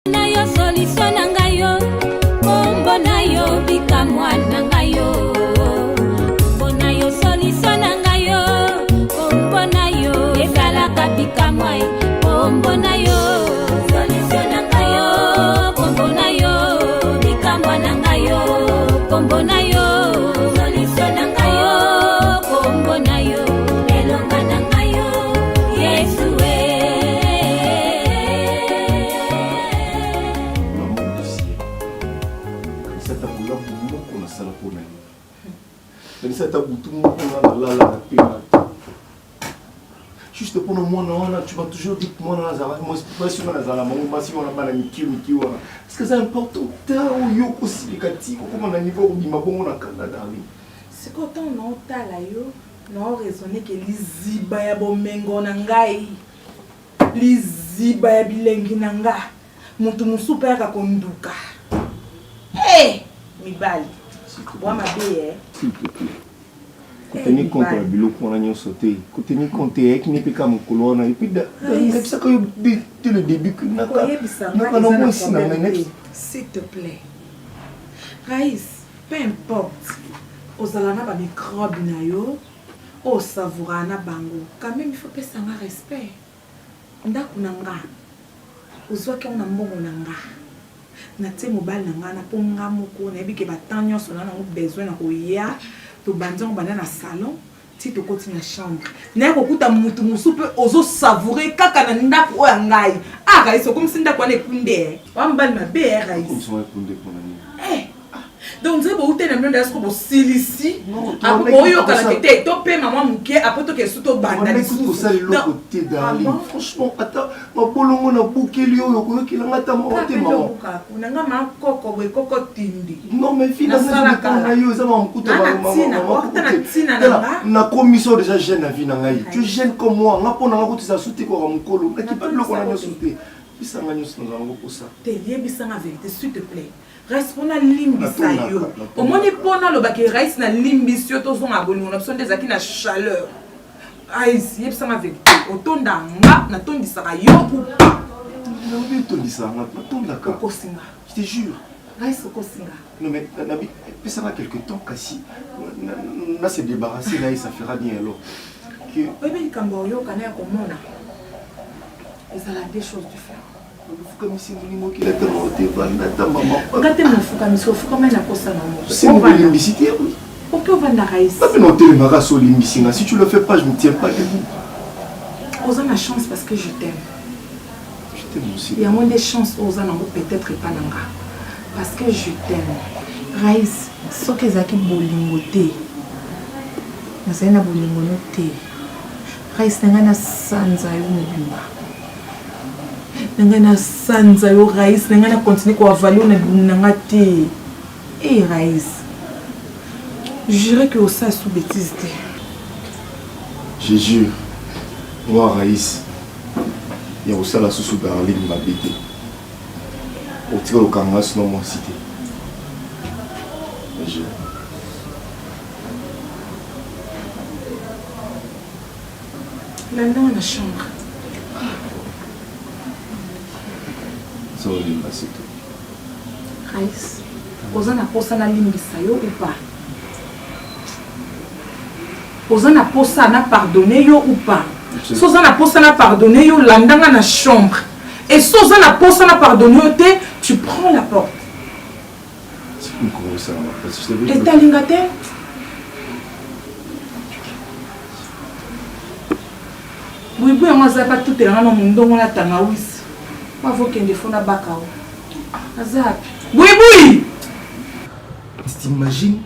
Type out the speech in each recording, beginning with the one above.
Nayo solution nangayo, kombo nayo bika mwana ngayo. Kombo nayo solution nangayo, kombo nayo ezalaka bika mwai. Kombo nayo solution nangayo, kombo nayo bika mwana ngayo. Kombo nayo solution nangayo, kombo nayo elonga nangayo. Yesu juste pour le monde, tu m'as toujours dit que moi, moi, si on a la maman, si on a pas Miki, parce que c'est important, yo aussi négatif, comment on a niveau où il m'a bon au Canada. C'est quand on a là yo, on a raisonné que les ibaya bomengo nangai, les ibaya bilengi nanga, mutu musupa ya konduka. Hey, mi bali. Moi ma belle. Tenir compte de bilo qu'on a n'y sauté. Tenir compte et qui n'est pas comme colonne et puis c'est ça que depuis le début que n'a pas s'il te plaît. Raïs, peu importe. Aux alana ba microbe na yo, au savoura na bango. Quand même il faut que ça ait respect. Ndako nanga. Ozwa ki on a mbongo nanga. Na te mobile nanga na ponga moko na bi ke batanyo so na besoin na koya. To banzon bana na salon ti to continue na chambre na ko kuta mutu musupe ozo savourer kaka na ndako oya ngai aka iso comme si ndako na ekunde wa mbali mabe era iso comme ça ekunde pour nani donc nzebo utena mendo est-ce que bo silisi apo oyo kala kete to pe maman muke apo to ke suto banda les tout ça le côté d'Ali franchement attends ma bolongo na bukeli oyo ko yokela ngata mo te maman unanga ma koko boy koko tindi non mais finalement na yo za ma mkuto maman na commission déjà jeune na vie na ngai tu jeune comme moi nga pona nga ko tisa souté ko mukolo na ki pas le ko na souté bisanga nyoso na ngo pour ça te lié bisanga vérité s'il te plaît. Restons à l'imbisa yo. Au moins les pona le baké reste na l'imbisio to son abonné on a besoin des aki na chaleur. Ah ici yeb ça ma vérité. Otonda nga na tondi saka yo ou pas. Non mais tondi saka na tonda ka. Kosinga. Je te jure. Reste kosinga. Non mais nabi ça va quelque temps kasi na se débarrasser là et ça fera bien alors. Que bébé kambo yo kana ko mona. Et ça la des choses différentes. Comme si nous qui la maman. Regardez mon fou comme ça, faut même la poste à maman. C'est une limbicité, oui. Pourquoi on va dans Raïs? Pas de noter le maras au limbicina. Si tu le fais pas, je ne tiens pas debout. Osons la chance parce que je t'aime. Je t'aime aussi. Il y a moins de chances osons peut-être pas nanga. Parce que je t'aime. Raïs, ce que zaki bolingoté. Na sana bolingoté. Raïs nanga na sanza yo mobimba. Nanga na sanza yo Raïs nanga na continue ko avalo na nanga te Raïs je dirais que ça sous bêtise te je jure moi Raïs il y a aussi la sous Darling ma bête au tir le kanga sur mon cité je jure là dans la chambre. C'est tout. Raïs, osana posa na limbisa yo ou pas? Osana posa na pardonner yo ou pas? Sozana posa na pardonner yo landanga na chambre. Et sozana posa na pardonner yo te, tu prends la porte. C'est une grosse ça. Et ta lingate? Oui, oui, moi ça pas tout est dans mon don la tangawis. Moi, faut qu'il y ait des fonds à Bakao. Azap. Oui, oui! T'imagines?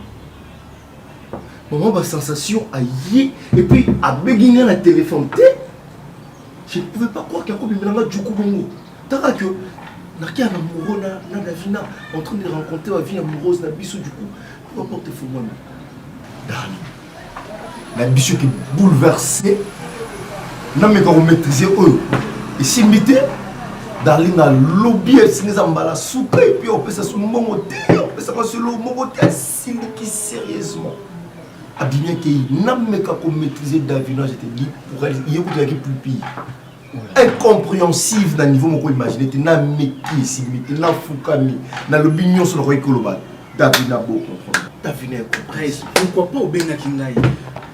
Maman, ma sensation a yé et puis à béguiner la téléphone. Je ne pouvais pas croire qu'il y a un peu du coup bongo. T'as que Naki a un amoureux na Davina en train de rencontrer ma vie amoureuse na biso du coup. Peu importe fou moi. Darling. La biso qui est bouleversée. Non mais quand on maîtrisait eux. Et si m'était Darling a lobby et si nous avons la soupe et puis on peut ça sur mon côté, on peut ça sur mon côté, si qui sérieusement. A bien qu'il n'a même qu'à maîtriser Davina, j'étais dit pour elle, il y a qui plus pire. incompréhensive na niveau moko imaginer te na meki simite na fukami na l'opinion sur le roi Koloba Davina beau comprendre Davina pourquoi pas obenga kingai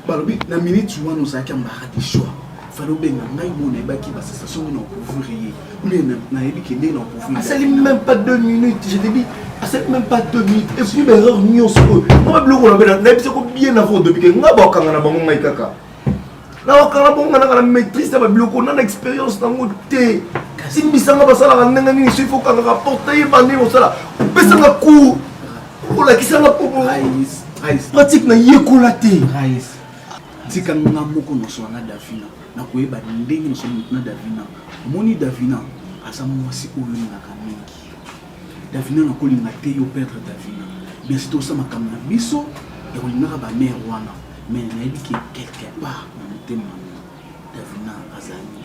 balobi na minute wana osaki mbara de choix fallait obenga ngai mona ebaki ba sensation na ouvrier mais na yebi kende na ouvrier ça même pas 2 minutes je te dis c'est même pas 2 minutes et puis l'erreur nion sur eux moi bloko na biso ko bien avant depuis que ngaba kanga na bango ngai kaka na wakala bonga na maîtrise na bloko na expérience na ngote si misanga basala ndenga nini il faut kanga rapporter bandi osala pesanga cours pour la kisanga pour pratique na yekola te rais tika nga moko no so na Davina na koyeba ndenge no so na Davina moni Davina asa mwasi oyo na kamingi Davina na kolinga te yo perdre Davina bien c'est tout ça makamna biso et on n'a pas mère wana mais na dit que quelque part na motema Davina azali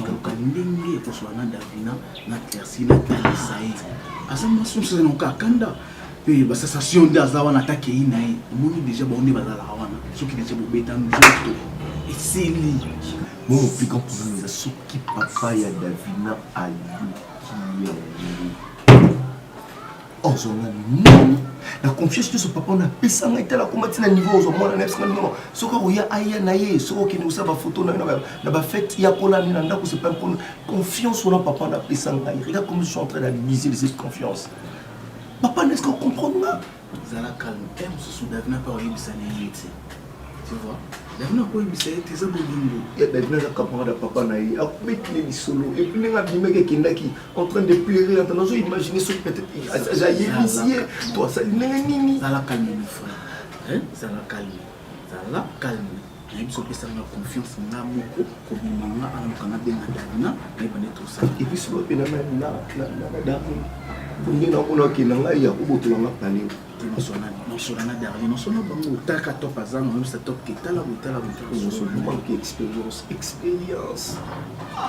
donc ndenge ko so na Davina na Clercy na Talisai asa mwasi so na kakanda et bah sensation d'azawa na attaquer inaï mon déjà bon on est bazala wana ce qui déjà bobeta nzoto et c'est lui mon plus grand problème c'est ce qui papa ya Davina ali qui oh zona non la confiance que ce papa on a pesanga était la combattre na niveau au moins na next non ce que ya aya na ye ce que nous ça ba photo na ba fête ya kola ni na ndako c'est pas pour confiance on a papa na pesanga regarde comme je suis en train d'abuser de cette confiance. Papa, n'est-ce qu'on comprend là? Zala calme, aime ce sous Davina par Yébissané. Tu vois? Davina par Yébissané, t'es un bon bingo. Il y a Davina qui comprend de papa naïe, a mettre les solo. Et puis, il y a des mecs qui en train de pleurer, en train de imaginer ce peut-être. J'ai initié. Toi, ça n'est nini. Zala calme, mon frère. Zala calme. Zala calme. Il faut que ça ait confiance en Moko, comme il m'a dit, on a bien Davina, mais il va tout ça. Et puis, c'est le phénomène là, Ndina kuna kinanga ya kubotulanga pale non sona derrière non sona bango taka top azana même ça top ketala botala non sona manque expérience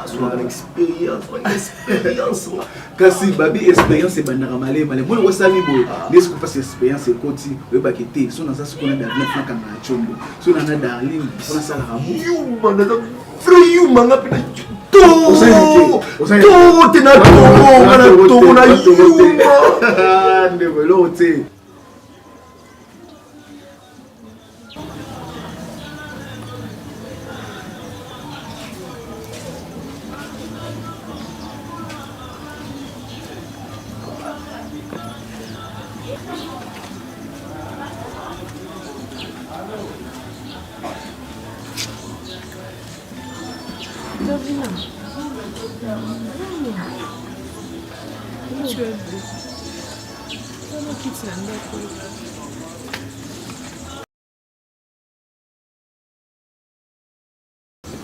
soit expérience kasi babi expérience e bandaka malé moi wasami boy n'est-ce que parce expérience e koti we bakete sona ça sona derrière na kanga chombo sona na darling sona sala ramu you man free you man apena tout t'es na tout na développé.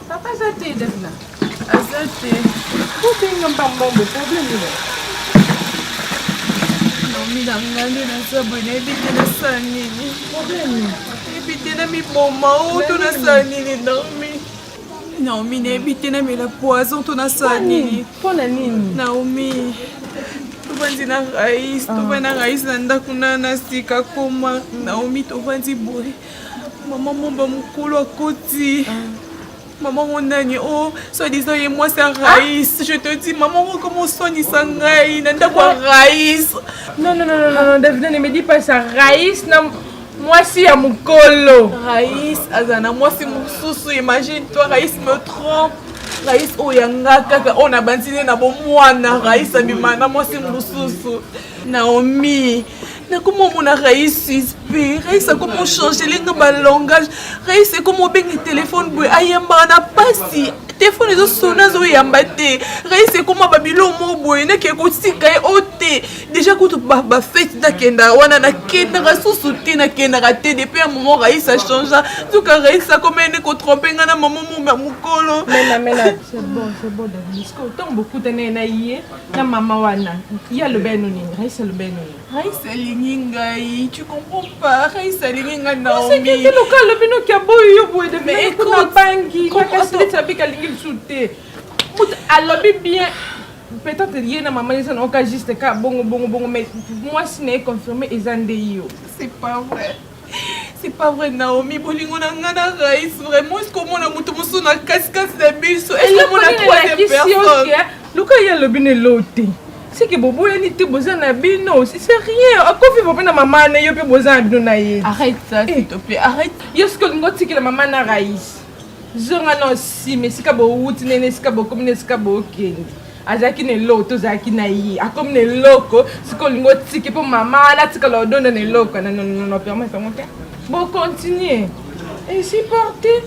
Papa, ça t'aide là. Ça t'aide. Pourquoi tu n'as pas de problème là? Non, mais dans le monde, on a besoin de ça. Problème. Et puis, tu as mis mon mot, tu as ça. Naomi, n'habite na mais la poison, tu as ça. Naomi. Tu vas na raïs nanda kuna na sika koma Naomi to vanzi boy maman momba mukolo akoti maman monani oh soit disant et moi c'est raïs je te dis maman comment soigner ça ngai nanda kwa raïs non Davina ne me dis pas ça raïs na moi si à mukolo raïs azana moi c'est mon sousou imagine toi raïs me trompe Raïs oyanga kaka on a bandine na bo mwana Raïs abimana moi c'est mususu Naomi na comment mon Raïs suspect Raïs a comment changer le langage Raïs c'est comment bengi téléphone boy ayamba na pasi téléphone ezo sona zo yamba te Raïs c'est comment babilo mo boy na ke ko sika e ote déjà ko to ba fête da kenda wana na kenda ga susuti na kenda ga te depuis un moment Raïs a changé tout ka Raïs a comme ne ko tromper ngana maman mukolo mais c'est bon David ko tant beaucoup tene na yé na maman wana ya le benoni Raïs le benoni Raïs lingai tu comprends pas Raïs linga Naomi c'est que le cas le bino qui a boyo boy de mais écoute bangi na kasi sabika lingi souté alors bien peut-être lié na maman ça non ka juste ka bongo mais moi si n'est confirmé ezande yo c'est pas vrai C'est pas vrai, Naomi. Bolingo na ngana raïs. Vraiment, est-ce qu'on a mutu musu na casse-casse de biso? Est-ce qu'on a troisième personne? Luka ya lobine lote. C'est que bobo ya niti boza na bino. C'est rien. A quoi vivre na maman na yo pe boza na bino na ye. Arrête ça, s'il te plaît. Arrête. Yo ce que ngoti que la maman na raïs. Zonga no si mais sika bo wuti nene sika bo komine sika bo kendi. Azaki ne loto zaki na yi. A comme ne loko siko ngoti que pour maman na tika lo donne ne loko. Non, permet ça mon père. Bon, continuez. Et supporter.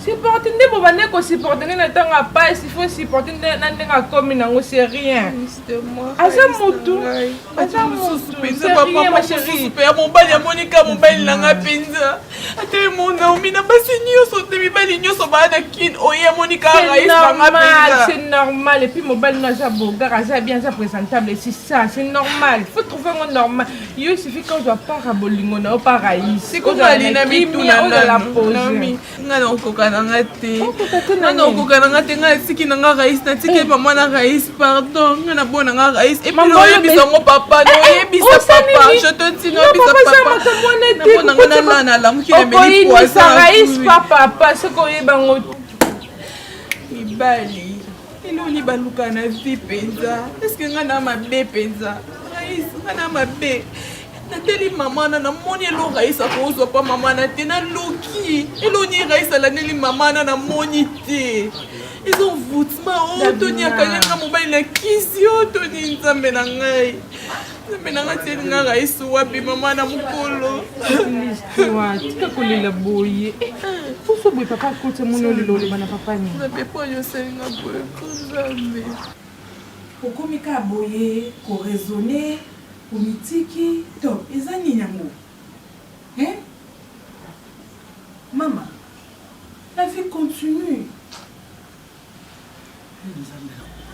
Supporter, ne peut pas supporter, ne t'en pas, il faut supporter, ne comme une c'est rien. C'est moi. Azamoto. C'est rien, ma chérie. Mon bal, Monica, mon bal, la pinza. Attends, mon Naomi, n'a pas signé au sauté, mais pas l'igno, son bal, kin, oye, Monica, c'est normal. Et puis, mon bal, n'a pas beau, garage, bien, ça présentable, c'est ça, c'est normal. Il faut trouver un normal. Il suffit qu'on doit pas rabolingo, on a pas raïs. C'est comme la dynamique, tout la pose. Non, kokana te nga siki na nga raïs na tiki maman na raïs pardon na bona nga raïs et puis le bisa mon papa no bisa papa je te dis no bisa papa na bona na la muki na meli poisson raïs papa parce que yeba ngo ibali iloni baluka na vie penza est-ce que nga na mabe penza raïs nga na mabe Nathalie maman na moni elo raïs akozwa pa maman na te na loki elo ni raïs la neli maman na moni te ils ont voutement oh Tony akanga mobile na kisio Tony nzambe na ngai te nga raïs wapi maman na mukolo l'histoire tika kolela boye fuso boye papa kote mono lelo le bana papa ni na pepo yo senga boye kozambe okomika boye ko raisonner Omitiki, top, eza nini yango? Hein? Maman, la vie continue.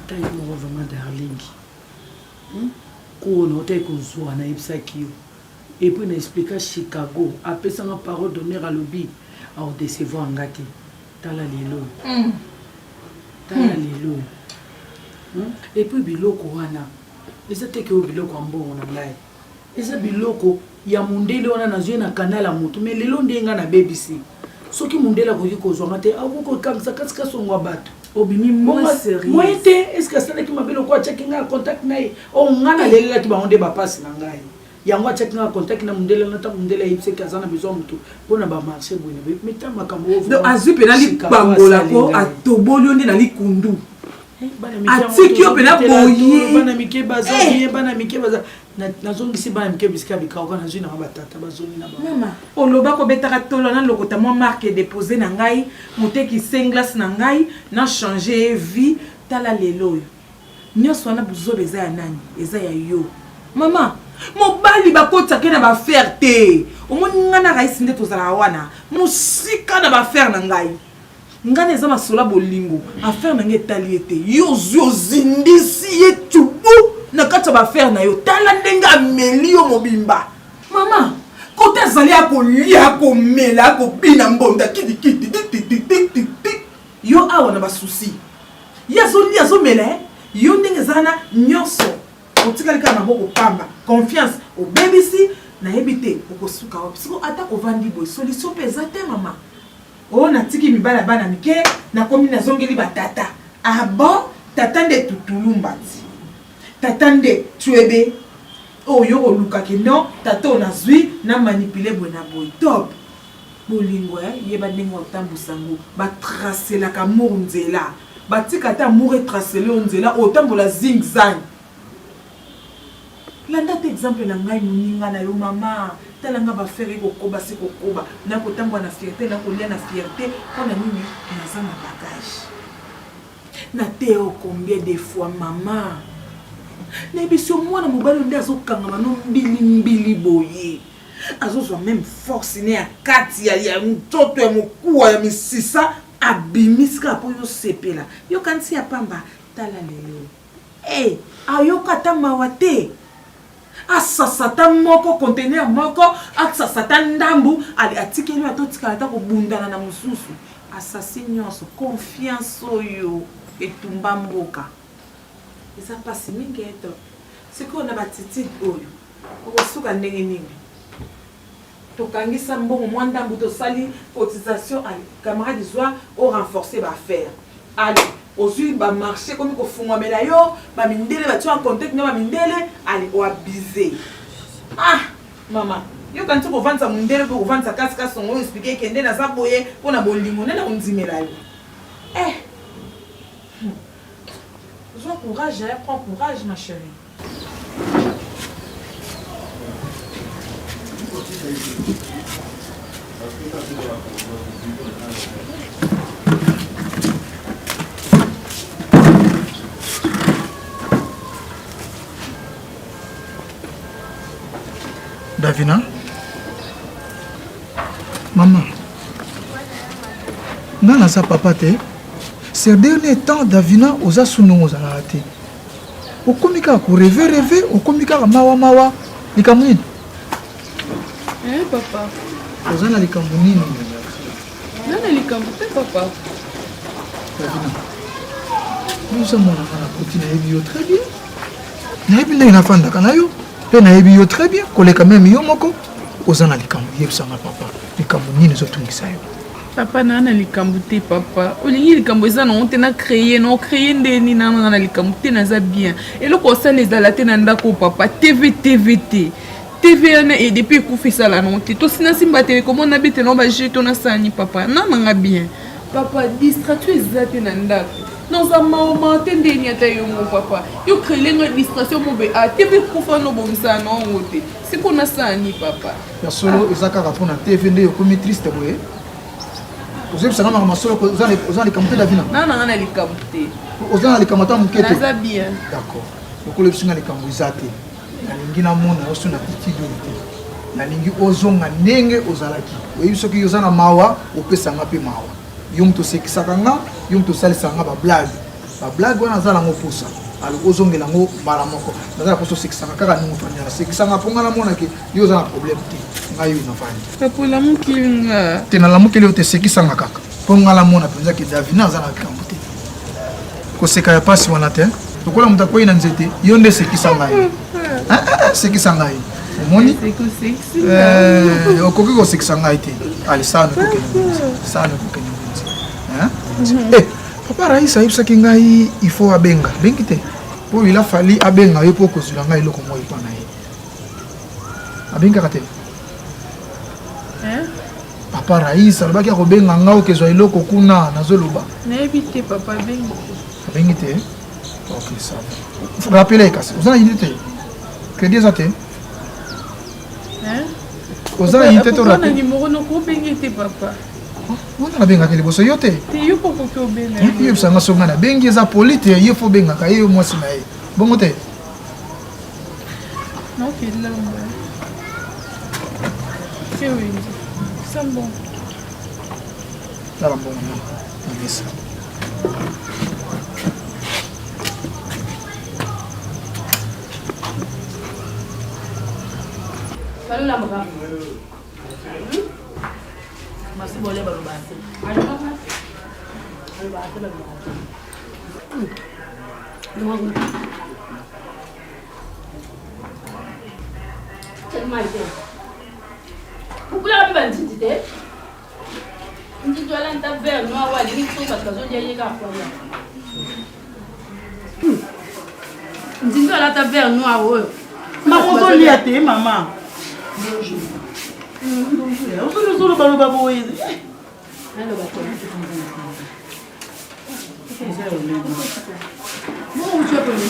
Taille mo vraiment darling. Ko no te ko zo na ipsaki yo. Et puis na expliquer Chicago, après ça ma parole donner à lobby à décevoir ngati. Tala lelo. Tala lelo. Et puis biloko wana. Eza teke o biloko ambongo na ngai. Eza biloko ya mundele wana na zwe na kanala mutu mais lelo ndenga na BBC. Soki mundela ko kozwa te akuko kamsa kasika songwa bato. Obimi moi sérieux. Moi te est-ce que ça na ki mabelo ko checking nga contact nae. O ngana lelela ki ba onde ba passe na ngai. Yango checking nga contact na mundela na ta mundela yipse kazana besoin mutu. Pona ba marché bwene meta makambo ovo. Donc azu penali bangola ko atoboli onde na likundu. Atikyo pena boye bana mike bazabi bana mike baza nazongisi bana mike bisika bikauka na zina batata bazoni na ba mama oloba ko betaka tolo na lokota mo marque déposer na ngai moteki senglas na ngai na changer vie tala lelo nyoso na buzobe eza ya nani eza ya yo mama mobali bakota ke na ba faire te omoni ngana raisi nde tozala wana musika na ba faire na ngai ngane eza masola bolingo affaire na nge taliete yo zindisi ye tubu na kata ba faire na yo tala ndenga melio mobimba mama kota zali akolia ko mela ko bina mbonda kiti yo awa na ba souci yazo mela yo ndenge zana nyoso otikali kana boko pamba confiance au BBC na ebite okosuka wa psiko ata ko vandi boy solution peza te mama. Oh natiki mibala bana mike na komi na zongeli batata. Ah bon, tata nde tutulumbati. Tata nde tuebe. Oh yo luka ke non, tata on a zui na manipuler bona boy top. Bolingo yeba ndenge otambu sango ba tracer la ka murunzela. Ba tikata mure tracer le onzela otambu la zigzag. Landa te exemple na ngai muninga na yo mama talanga ba faire ko koba se ko koba na ko tangwa na fierté na ko lia na fierté pona nini na za na bagage na te o combien de fois mama na biso mwana mobali nde azokanga mano mbili boye azozwa même force ne ya kati ya mtoto ya mokuwa ya misisa abimiska po yo sepela yo kansi ya pamba tala lelo ayoka ta mawate asasata moko conteneur moko asasata ndambu ali atikeli atotika ata ko bundana na mususu assassin nyonso confiance oyo etumba mboka eza pasi mingi eto siko na batiti oyo okosuka ndenge nini tokangisa mbongo mwa ndambu tosali cotisation camarade soir au renforcer faire. Allez, ozwi ba marché comme kofungwamela yo ba mindele ba en contact na ba mindele allez o abuser. Ah mama yo kanti ko vanta mindele ko vanta kasika songo expliquer kende na zaboye pona bolingo nena unzimela yo. Sois courage, hein? Prends courage ma chérie. Davina, maman, nana sa papa te. Ces derniers temps, Davina, oza sunongo za raté. Okomika ko rêver, okomika mawa, likamuni. Papa. Oza na likamuni. Nana likamuni papa. Davina. Nous sommes na koti na yebi yo très bien. Na yebi ndenge na fanda kana yo. Pe na yebi yo très bien. Koleka même yo moko. Oza na likamuni yebisanga papa. Likamuni zo tungisa yo. Papa nana likambo te papa. Olingi likambo eza na honte na créer ndeni na likambo te naza bien. Eloko osala ezala te na ndako papa. TV yana et depuis kufisa la honte. To sina simba te comment na bete no ba jeto na sani papa. Nana bien. Papa distraction ezate na ndako. Dans un moment ndeni ata yo mon papa. Yo créer une distraction mo be a TV kufa no bomisa na honte. C'est pour na sani papa. Ya solo ezaka rapona TV nde yo komi triste boye. Vous avez ma masolo aux les camotés Davina. Non, les camotés. Aux les camotés mukete. Ça bien. D'accord. Donc les singa les camouizate. Na lingina mona osu na petite unité. Na lingi ozonga ndenge ozalaki. Oyi soki yozana mawa opesa ngapi mawa. Yum to sekisaka nga, yum to salisa nga ba blague. Ba blague wana zala ngopusa. Alors ozongela ngo mala moko. Nazala poso sekisaka kaka ningo fanya. Sekisaka ponga la mona ke yozana problème te. Ngayo na fanya. Papa la mukilinga. Tena la mukeli ote sekisanga kaka. Ponga la mona penza ke Davina zana kambuti. Ko seka ya pasi wana te. Tokola mutako ina nzete. Yonde sekisanga yi. Sekisanga yi. Omoni? Okoki ko sekisanga yi te. Ali sana ko kenye. Sana ko kenye. Papa Raïs ayebisa ki ngai il faut abenga. Bengi te. Po il a fallu abenga yo po kozula ngai loko mo ipa na ye. Abenga kate. Papa Raïs alobaki akobenga ngao kezwa eloko kuna nazoloba. Nayebi te papa bengi. Bengi te. OK ça va. Rappelez kasi. Ozana unité. Crédit ça te. Ozana unité to la. Na numéro no ko bengi te papa. Wana na benga kele boso yote. Te yo poko ko benga. Yo sanga songa na bengi za polite yo fo benga ka yo mwasi na ye. Bongo te. Non fait lamba. C'est oui. C'est bon. Ça va bon. Merci. Salut la maman. Masih boleh baru bahasa. Ayo apa? Ayo bahasa baru bahasa. Dua. Cuma itu. Pukul apa banci tu? Ini jualan tabel, no awal ini tu kat kazu dia ye apa ya? Ini jualan tabel, no awal. Maman lihat te mama. Bonjour. Bonjour balu babu ini. Halo bapak. Mau coba ni.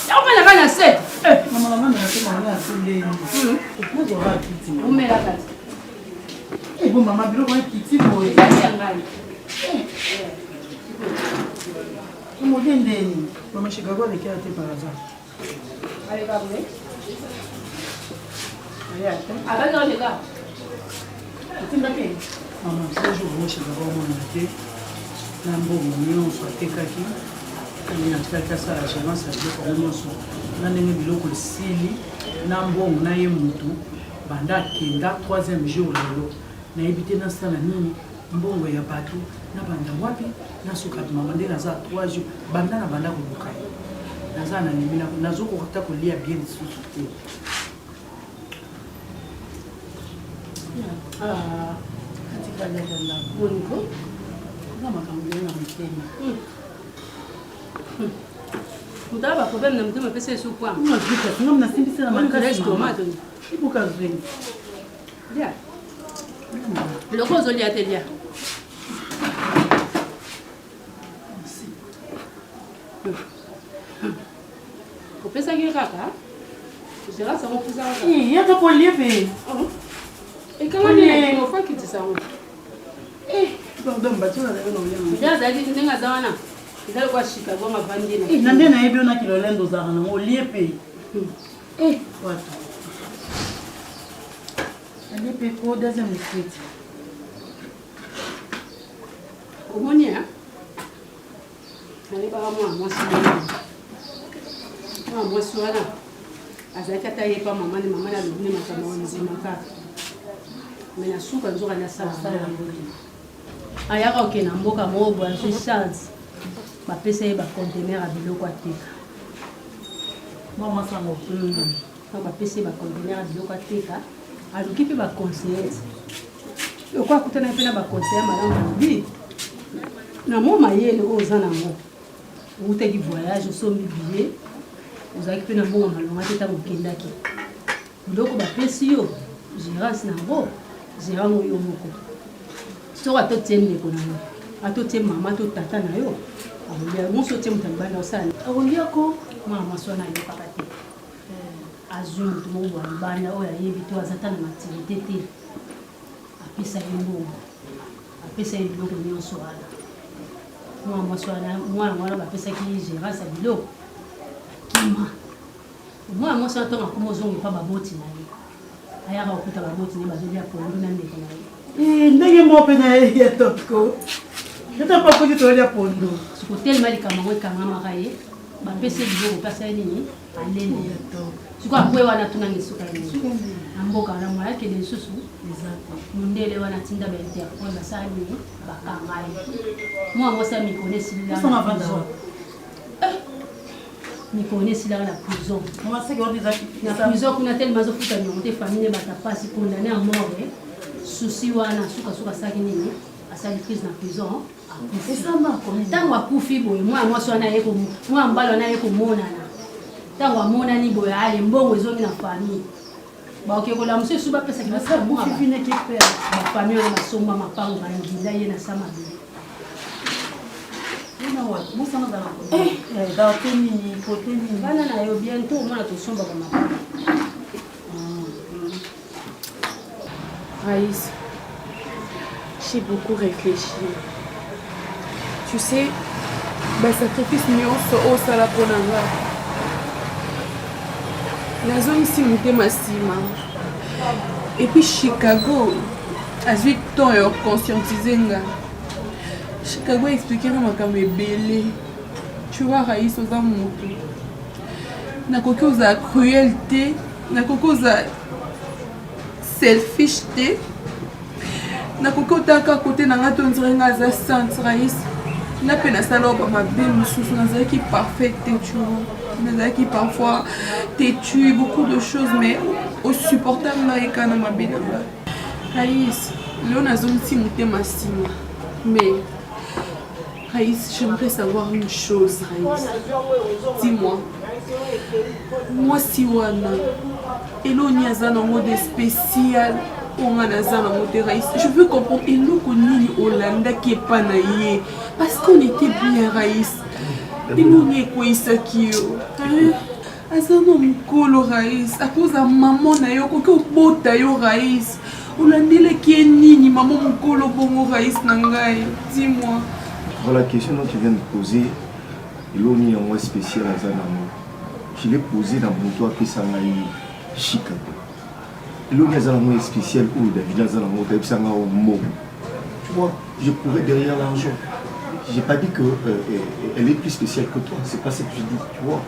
Ya mana kana set? Mama mama na tu mama na tu le. Mo zo ha kiti. Umela kati. Bo mama biro kwa kiti boy. Kasi angali. Mo dendeni. Mama shikago le kia te paraza. Ale babu ni. Aya. Abanga ole ka. Tinda ke. Mama bonjour mo shikago mo na te. Na mbongo nyonso atekaki. Kanya tukaka sala chance ya kwa nyonso. Na ndenge biloko lisili na mbongo na ye mutu banda kenda 3e jour lelo. Na ebite na sala nini mbongo ya batu na banda wapi na suka mama ndena za 3 jours banda na banda kuluka. naza na nemi nazokokota kolia bien lisusu te katikaliaka ndako eza makambo na motema mutala baproblème na motema epesa yesu kwangam nasimbisela makasi ibuka zweni lia eloko ozolia te lia opesaki kaka gérance yango opesaka yaka polie mpe ekamaniofakitisango pardon bationaa azalaki ndenge aza wana eza lokwa chicago mavandina na nde nayebi ona kilolendo ozalaka nango olie mpe watu alie mpe ko deuxième écrite omoni nalebaka mwana mwasi wana azalaki ata ye pa mamani alobine makambo nzima kaka me na suka nzoka nasalasala yango ayaka oke na mboka moko boise charge bapesa ye bacontener ya biloko ateka mamasango bapesa ye bacontener ya biloko ateka aluki mpe baconseillere loko akutana mpe na baconseillere malamu alobi na mwa mayele oyo oza nango outaki voyage osombi billet ozalaki mpe na mbongo malonga te ntango okendaki biloko bapesi yo gérance nango gérango yo moko soko atotie ndeko na yo atotie mama to tata na yo akolia mosi otie moto alibanda osala akoliako mwana mwasi wana ayokaka te azwi moto moko bwa libanda oyo ayebi to aza ta na mativité te apesa ye mbongo apesa ye biloko nyonso wana mwana mwasi wana mwana wana bapesaki gérance ya biloko kima mwana mwasi wana ntongo akoma ozonga epa baboti na ye ayaka okuta baboti ne bazolia pondu na ndeko na ye ndenge mo mpe na ye ya toko ata mpa koki tolia pondu sikotelema likambo yango ekangamaka ye bapesa biloko mpasa ye nini alele siko akwe wana tunanga esuka nini na mboka wana mwana akende lisusu mondele wana tinda bainterpol basala nini bakanga ye mwa mwasi ya mikone esililaa mikone esilaka na prison na prison kuna telema azofuta nyongo te famille bata pasi condamné à mort susi wana sukasuka asalaki nini asali prise na prison ntango akufi boye mwana mwasi wana mwana mbali wana aye komonana ntango amonani boye ale mbongo ezongi na famille baoke kolamuso esu bapesaki bafamille wana basomba mapango bangila ye na sama bile bana na yo bientôt omona tosombaka mapango Raïs, j'ai beaucoup réfléchi. Tu sais, sacrifice nyonso osala mpo na nga nazongisi motema nsima epuis Chicago azwi temps ya conscientiser nga. Chicago expliquera makambo ebele. Tu vois Raïs oza moto nakoki ozala cruelté nakoki ozala selfish te nakoki otaka kote na nga to ndire nga aza sante Raïs na mpe nasala oyo bamabe mosusu nazalaki parfait te tu vois nazalaki parfois têtu beaucoup de choses mais osupporta nga eka na mabe na nga Raïs leo nazongisi motema nsima mais Raïs j'aimerais savoir une chose Raïs dis-moi mwasi wana eloni aza nango de spécial onga naza nango te Raïs je veux comprendre eloko nini olandaki epa na ye parce qu'on était bien Raïs eloni ekweyisaki yo aza na mokolo Raïs akoza mama na yo okoki obota yo Raïs olandelaki ye nini mama mokolo bongo Raïs na ngai dis-moi. Voilà la question que tu viens de poser eloni yango spécial aza nango je l'ai posé dans mon toit qui s'en a eu Chicago. L'homme est un spécial où David a un mot. Tu vois, je courais derrière l'argent. J'ai pas dit qu'elle est plus spéciale que toi. C'est pas ce que je dis, tu vois.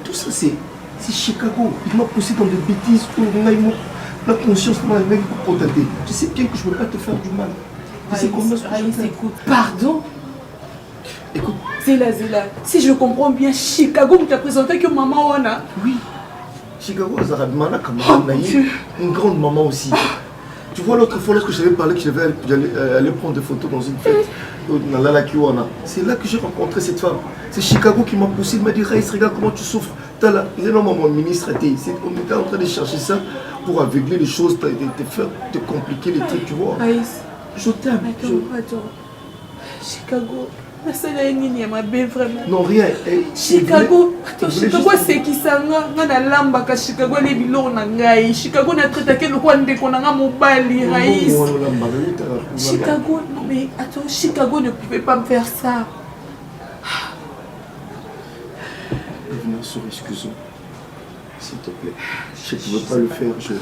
Tout ça, c'est Chicago. Il m'a poussé dans des bêtises où la conscience m'a même pas contacté. Tu sais bien que je ne veux pas te faire du mal. Pardon. Écoute, Zela, si je comprends bien, Chicago t'a présenté que maman Wana. Oui. Chicago, Zaradmana, une grande maman aussi. Tu vois, l'autre fois, lorsque j'avais parlé que j'allais aller prendre des photos dans une fête, dans la Kiwana, c'est là que j'ai rencontré cette femme. C'est Chicago qui m'a poussé, il m'a dit Raïs, regarde comment tu souffres. Non, mon ministre, on était en train de chercher ça pour aveugler les choses, te compliquer les trucs, tu vois. Raïs, je t'aime. Attends. Chicago. Vraiment. Non, rien. Chicago, c'est qui ça? Lamba, Chicago, les bilons, Chicago n'a traité que le roi de Konanga Mobali, Raïs. Chicago, non mais attends, Chicago ne pouvait pas me faire ça. Excuse-moi. S'il te plaît. Je ne pouvais pas le faire.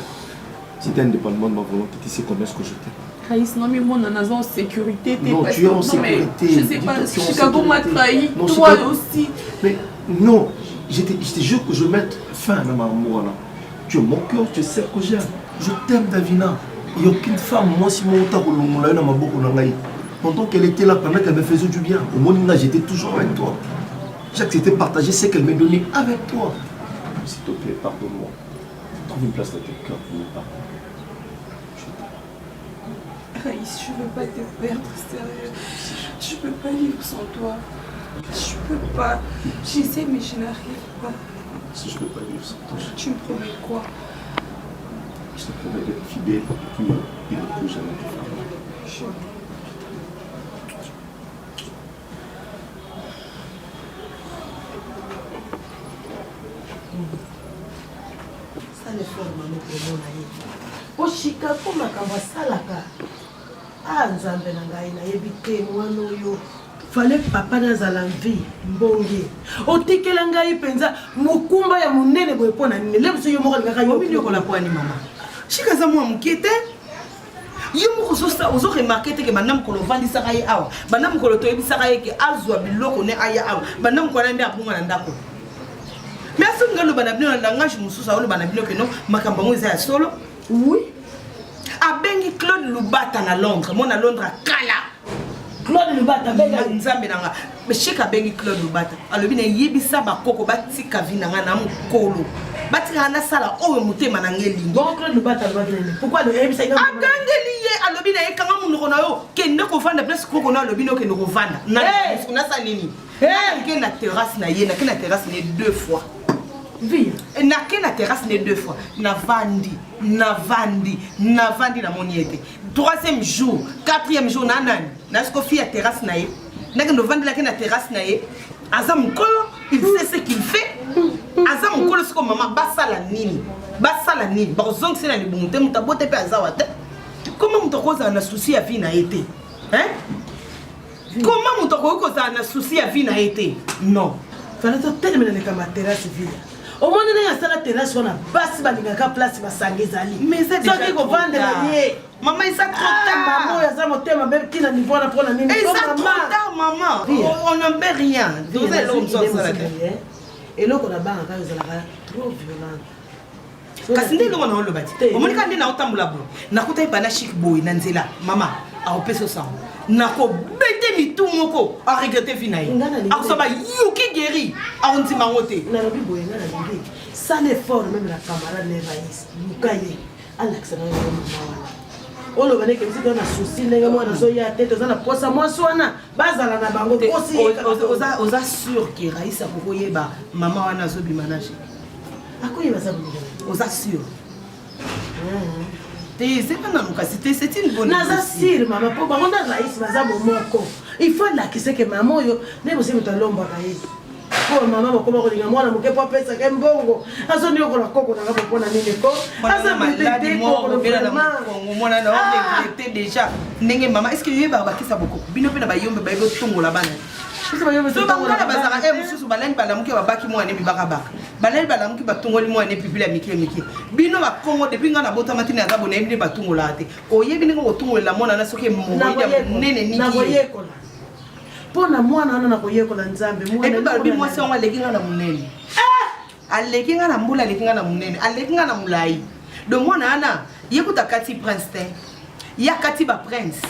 C'était indépendamment de ma volonté. Tu sais combien est-ce que je t'aime. Raïs, non mais moi, on est en sécurité. Non, tu es en sécurité. Je sais pas, Chicago m'a trahi, non, toi aussi. Mais non, je te jure que je mette fin à ma amour là. Tu es mon cœur, tu sais que j'aime. Je t'aime, Davina. Il n'y a aucune femme, moi, si mon temps, pendant qu'elle était là, pendant qu'elle me faisait du bien, au moment où j'étais toujours avec toi. J'ai accepté de partager ce qu'elle m'a donné avec toi. S'il te plaît, pardonne-moi. Trouve une place dans ton cœur pour me pardonner. Raïs, je ne veux pas te perdre, sérieux. Je ne peux pas vivre sans toi. Je ne peux pas. J'essaie, mais je n'arrive pas. Si je ne peux pas vivre sans toi, tu me promets quoi? Je te promets d'être fidèle et de ne plus jamais te faire mal. Ça les forme à notre monde. Chicago, makambo salaka. Ah, nzambe na ngai na yebi te mwana oyo. Fallait papa nazala vie mbonge. Otikela ngai penza mokumba ya munene boye pona nini. Lebuso yo moko ngaka yo bino kola kwani mama. Shikaza mwa mukete. Yo moko ozo remarquer te ke banam kolo vandisa kai awa. Banam kolo to yebisa kai ke azwa biloko ne aya awa. Banam kolo nde abunga na ndako. Mais si nous avons un langage, nous avons un solo. Oui. A bengi Claude Lubata na Londres. Moi na Londres à Kala. Claude Lubata benga nzambe nanga. Mais cheka bengi Claude Lubata. Alors bien yebisa ba koko batika vina nga na mukolo. Batika na sala oyo mutema na ngeli. Bon Claude Lubata pourquoi le yebisa nga? Agangeli ye alors bien e kanga munoko na yo ke ndeko vanda place koko na lobino ke ndeko vanda. Na sa nini? Ke na terrasse na ye na ke na terrasse ne 2 fois. Vie. Na ke na terrasse ne 2 fois. Na vandi na moniete. 3e jour, 4e jour na nani. Na sko fi à terrasse na ye. Na ke no vandi la ke na terrasse na ye. Azam kolo, il sait ce qu'il fait. Azam kolo sko maman basala nini. Ba zong c'est na libunte muta bote pe azawate. Comment muta koza na souci à vie na été? Hein? Comment muta koza na souci à vie na été? Non. Fallait tellement na ka terrasse vie. Au moins on a la terrasse on a basse balingaka place basangezali. Mais ça déjà ko vendre la maman il ça trop tard. Maman ya za motema même qui na niveau na prendre nini. Et ça trop tard maman. On n'en peut rien. Vous êtes l'homme ça là. Et là on a banga quand ils trop violent. Kasi ndenge ngona lo bati. Omonika ndina otambula bo. Nakuta ipana chic boy na nzela. Mama a opeso sang. Nako bete mitu moko a regretter finaye. Akosoba yuki guéri. A onti mangote. Na lobi boy na lobi. Ça l'effort même la camarade les Raïs. Lukaye. Alexa na mama. Olo bane ke msiko na souci ndenge mwana zo ya tete za na posa mwaswana bazala na bango kosi oza sûr que Raïs a koyeba mama wana zo bimanaje. Akoyeba ça oza sûr. C'est pas non c'est une bonne naza sir maman po bango na Raïs baza bomoko. Il faut la ki que maman yo ne bosi mutalomba Raïs. Po mama bakoma ko linga mwana muke po pesa ke mbongo. Azo ndio ko na koko na ngabo pona nini ko. Asa malade ko ko bela na Kongo mwana na on était déjà ndenge mama est-ce que yé ba bakisa boko. Bino pe na bayombe ba yebo tongola bana. So bangana bazaka mususu balani balamuki babaki mwana ne bibakabaka. Balani balamuki batongoli mwana ne pipila miki. Bino ba Kongo depuis ngana bota matini azabo na yebine batongola te. Oyebi ningo otongola mwana na soke momoya nene niki. Na boyekola. Pona mwana wana na koyekola nzambe mwana. Ebi balbi mwasi wangu alekinga na munene. Alekinga na mbula alekinga na munene. Alekinga na mulai. Do mwana ana yekuta kati prince te. Ya kati ba prince.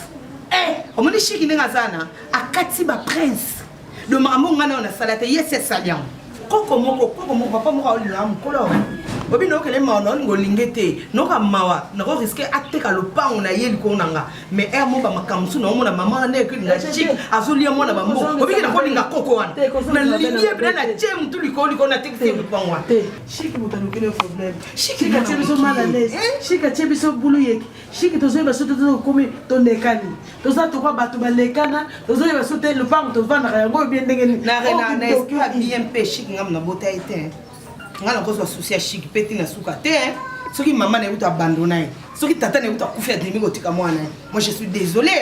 Omoni shiki ninga zana akati ba prince. do makambo ngana na salate yese saliam koko moko papa moko olinga mukolo obi no kele mawa no ngolingete no ka mawa no ko risque ateka lopango na yeli ko nanga mais mo ba makamsu no mona mama na ke na chic azulia mona ba mo obi ke na ko linga koko wana na linie bena na chem tu liko na tekisi lopango wana chic mutano kele problème chic ka tsebiso mal à l'aise chic ka tsebiso bulu yeki chic to zo ba soto to komi to nekani to za to kwa bato ba lekana to zo ba soto lopango to vanda yango bien ndenge na na bien pe chic ngam na bota ite ngana ko so souci chic peti na suka te soki maman na uta abandonner soki tata na uta kufia demi ko tika mwana moi je suis désolé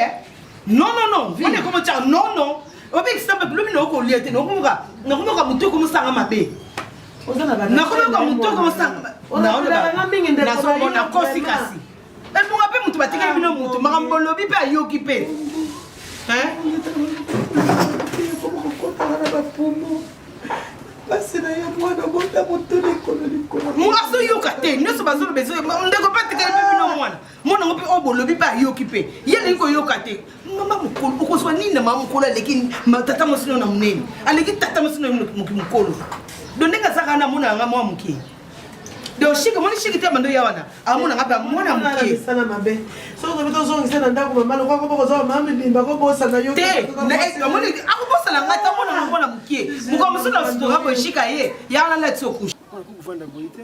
non viens comme ça non obi example lobi no ko liete no ko ka mutu ko musanga mabe na ko ka mutu ko musanga na so mona kosi kasi na bunga pe mutu batika bino mutu makambo lobi pe ayoki pe basi na ya mwana bota moto likolo mwaso yoka te nyonso bazolo bezo ndeko patika bino mwana ngope obolobi pa yoki pe yele ko yoka te mama mukolo ukozwa nini na mama mukolo aleki tata mosino na munene aleki tata mosino mukolo dondenga saka na mona nga mwa muki de oshika moni shiki te mando ya wana amuna ngapa mwana muki sana mabe so ko bito zo ngisa ndako mama lo ko ko zo mama bimba ko bosa na yo te na moni akubosa la ngata mona muki muko musuna sutoka ko shika ye ya na letso kusha kuvanda boite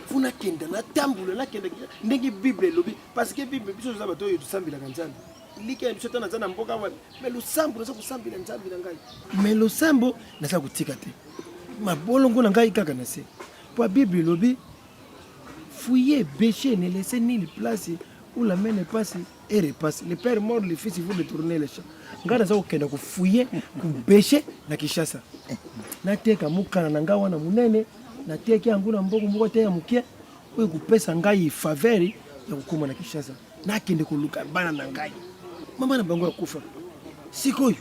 funa kenda na tambula na kenda ndenge bible lobi parce que bible biso za bato yo tusambila kanzana like biso tana zana mboka wana mais le sambo na kusambila nzambi na ngai mais le sambo na sa kutika te mabolongo na ngai kaka na se pour bible lobi fouiller bêcher ne laisser ni place où la main ne passe et repasse le père mort le fils il faut détourner les champs ngana za kenda ku fouiller ku bêcher na Kishasa na teka mukana na ngawa na munene na teka yangu na mboko moko te ya mukia oyo kupesa ngai favori ya kukuma na Kishasa na kende kuluka bana na ngai mama na bango ya kufa sikoyo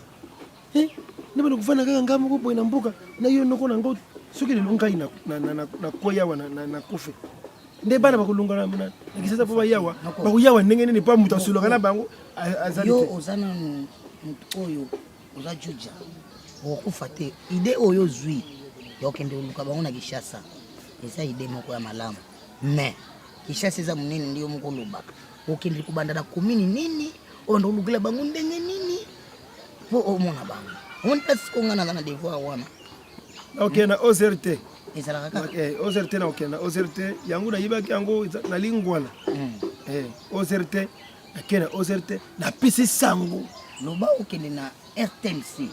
neba kufana kaka ngamo ko boy na mboka na yo noko na ngo soki le ngai na koyawa na kufa nde bana bakulunga na Kishasa po bayawa bakuyawa ndenge nini pa mutasuluka na bango azali yo ozana mutu oyo oza juja okufa te ide oyo zwi yokende uluka bango na Kishasa eza ide moko ya malamu mais Kishasa eza munene ndiyo moko lobaka okende kubanda na komini nini ondo lugula bango ndenge nini po omona bango on tasi ko ngana na devoir wana okay na OZRT ezala kaka OZRT na okay na OZRT yangu na yibaki yango na lingwana OZRT akena OZRT na pisi sango loba okende na RTNC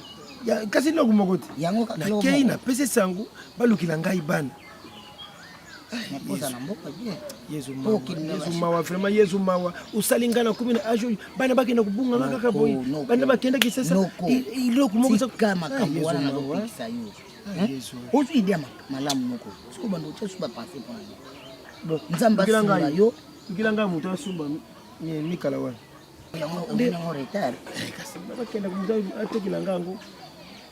ya kasi logo mokoti yango na kei na pisi sango balukila ngai bana Yesu mawa vraiment Yesu mawa usalingana 10 na ajo bana bakenda kubunga ngaka boy bana bakenda Kisasa ilo kumoza kama kambwana na lokisa yo ozo idea malamu moko siko bando tsesu ba passer pour bon nzamba sala yo ngilanga mutu asumba ni mikala wana yango ndina mo retard kasi bakenda kumuza atekila ngango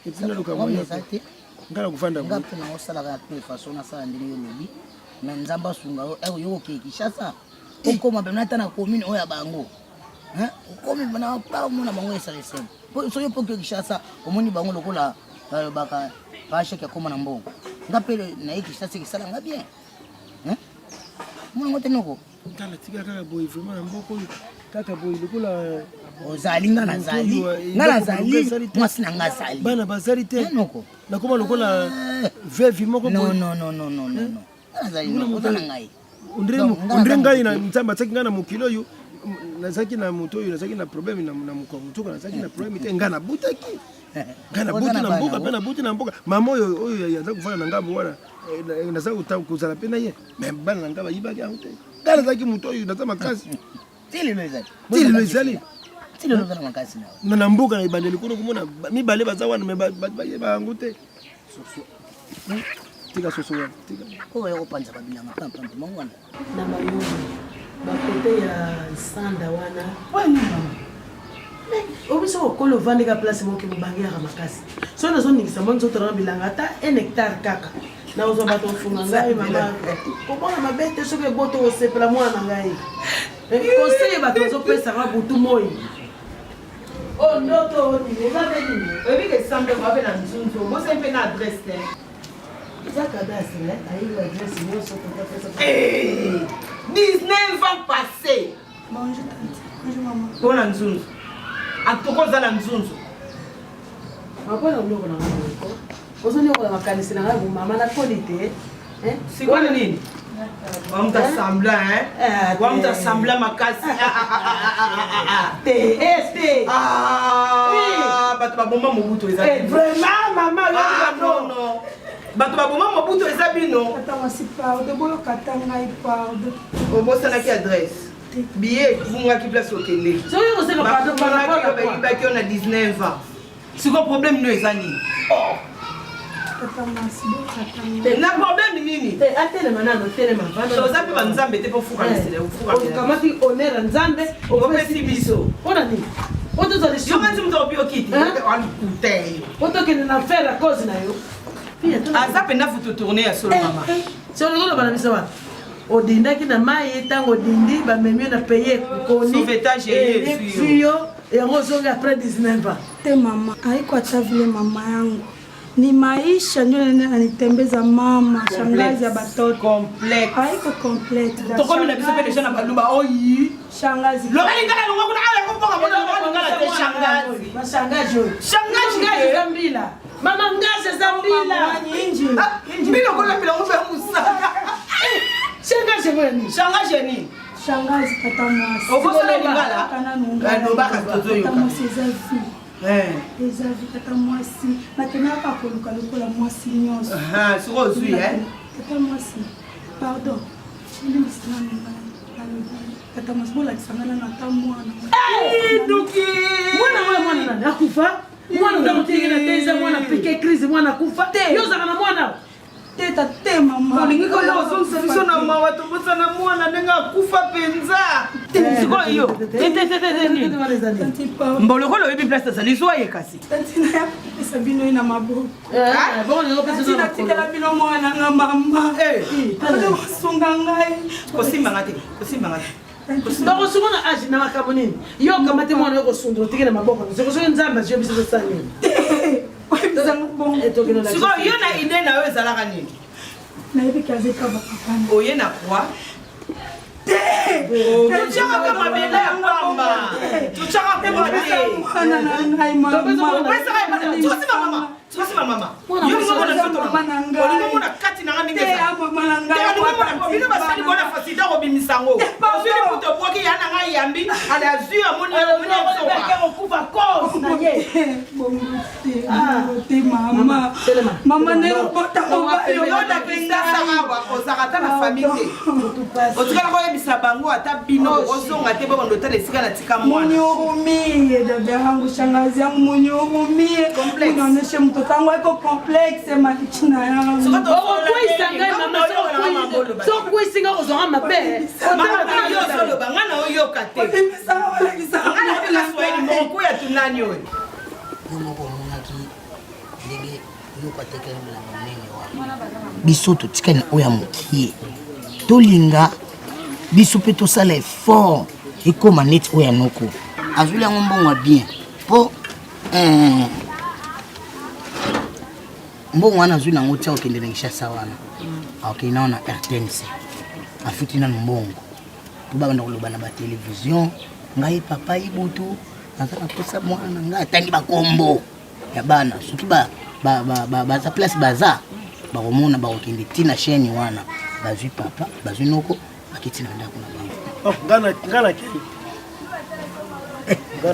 etina lukamwa sate ngala kufanda ngapi na osala ka toute façon na sala ndini yo lobi na nzamba sunga yo ke Kishasa okoma benata na commune oya bango okomi bana pa mona bango esalesem so yo poke Kishasa omoni bango lokola baka pasha ke koma na mbongo ngapele na Kishasa kisala nga bien mona ngote noko ngala tika kaka boy vraiment mboko kaka boy lokola ozali ngana zali mwasi na nga zali bana bazali te noko nakoma lokola vevi moko no azali ozana ngai undre ngai na nzamba tsaki ngana mukilo yo nazaki na moto yo nazaki na problème na muko nazaki na problème te ngana butaki ngana butu na mboka pe na butu na mboka mama oyo yaza kufana na ngambo wana nazaka kuzala pe na ye mais bana na ngaba yibaki yango te ngana zaki moto oyo naza makasi tili lo ezali na mboka na ibandeli kuna kumona mibale baza wana me bayeba yango te tika soso wana tika oyo kopanza babilanga pampa mongwana na mayoni bakote ya sanda wana wani mama obiso okolo vandeka place moko bobangelaka makasi so nazoningisa mbo nzotoranga bilanga ata 1 hectare kaka na ozwa bato ofunga ngai mama komona mabe te soki eboto osepela mwana na ngai conseille bato ozopesaka butu moi Oh, ndoto ni eza pe nini? Oyebi ke sambe kwa pe na nzunzu. Bosa mpe na adresse te. Eza kadastre, hein? Ayi adresse nyonso tata pesa. 19 ans passés. Bonjour tante. Bonjour maman. Mpona nzunzu. Atokoza na nzunzu. Mapona uloko na ngako. Ozoni okola makanisi na ngako mama na qualité, hein? Sikwana nini? Vamos assemblar, hein? Vamos assemblar makasi. Este. Bato baboma mobutu eza. Vraiment maman, non. Bato baboma mobutu eza bino. Tata wasi pardon, boyo katanga i pardon. Obosana ki adresse. Billet vunga ki place okende. So yo oseka pardon par rapport à quoi? Ba ki on a 19 ans. C'est quoi problème no eza nini? Tata wasi boyo katanga. Na problème nini? Atele manano, tele mavana. So zapi ba nzambe te po fuka misele, fuka. Kamati honneur nzambe, opesi biso. Ona nini? Oto zo Yo mati mto opio kiti. On kuteyo. Oto kene na faire la cause na yo. Aza penda futu tourner ya solo mama. So ngolo bana bisawa. Odindaki na mai tango odindi ba memio na payer koni. Sauvetage yeyo. Et on zonga après 19 ans. Te mama, haiko hata vile mama yangu. Ni maisha ndio ananitembeza mama, shangazi ya batoto. Complexe. Haiko complete. Toko mimi na biso pe deja na balumba oyi. Shangazi. Lokali ngala longa kuna ala kumpoka mbona ngala te shangazi. Mashangazi. Shangazi Zambila. Mama ngaze Zambila. Inji. Mbilo kola mbilo ngombe musaka. Shangazi bweni. Shangazi ni. Shangazi tata mwasi. Obosana lingala. Kana nunga. Ndo baka tozo yo. Tata mwasi zafi. Eza tata mwasi. Nakenaka koluka lokola mwasi nyonso. Siko zui Tata mwasi. Pardon. Ndimi sana nunga. Tata mwasi bola kisangana na ta mwana. Duki. Mwana nani akufa? Mwana ndamutegera teza mwana peke crise mwana kufa. Yoza na mwana. Teta te mama. Olingi ko na zonsa biso na mawa tobosa na mwana nenga kufa penza. Siko yo. Tete nini? Mbolo ko lo bibi place sali so ye kasi. Tantina ya pesa bino ina maboko. Bon le pesa Tantina tikala bino mwana nga mama. Tantina wasunga ngai. Kosimba ngate. Kosimba ngate. Ndoko sumona aji na makamoni. Yo kamate mwana yoko sundro tikena maboko. Siko so nzamba je biso sani. Siko yo na ide na yo ezalaka nini? Na yebi kaze ka bakapana. Oye na kwa? Tuchaka kama bela ya kwamba. Tuchaka kwa bela. Mwana na ngai mama. Tukusima mama. Yo ngo na soto mama nanga. Olingo mona kati na ngami ngeza. Mama nanga. Olingo mona bino basali bona fasida ko bimisango. Osili puto boki yana ngai yambi ala azua moni ko kufa cause na ye. Te mama. Mama ne bota ko yo da pinga sanga ozakata na famille. Otikala ko yebisa bango ata bino ozonga te bondo tale sika na tika mwana. Mnyurumie dada yangu shangazi yangu mnyurumie. Unaonesha mtoto wangu iko complexe machina yangu. So kuisinga ozonga mabe. Mama yo solo bangana oyo kate. Ngana bila swahili moko ya tunani oyo. Moko monaki ndenge yokatekela na monene wa. Biso to tikana oya mokie. Tolinga biso pe to sala effort ekoma net oya noko. Azuli ngombongo bien. Po mbongo wana azuli nango tia okende na Kinshasa wana. Okay, naona RTNC. Afuti na mbongo. Tubanga ndakoloba na ba television, ngai papa ibutu, nazana kosa mwana ngai atandi bakombo. Ya bana, soki ba za place baza. Ba komona ba okende tina chaîne wana. Bazui papa, bazui noko, akiti na ndako na bango. Oh, ngana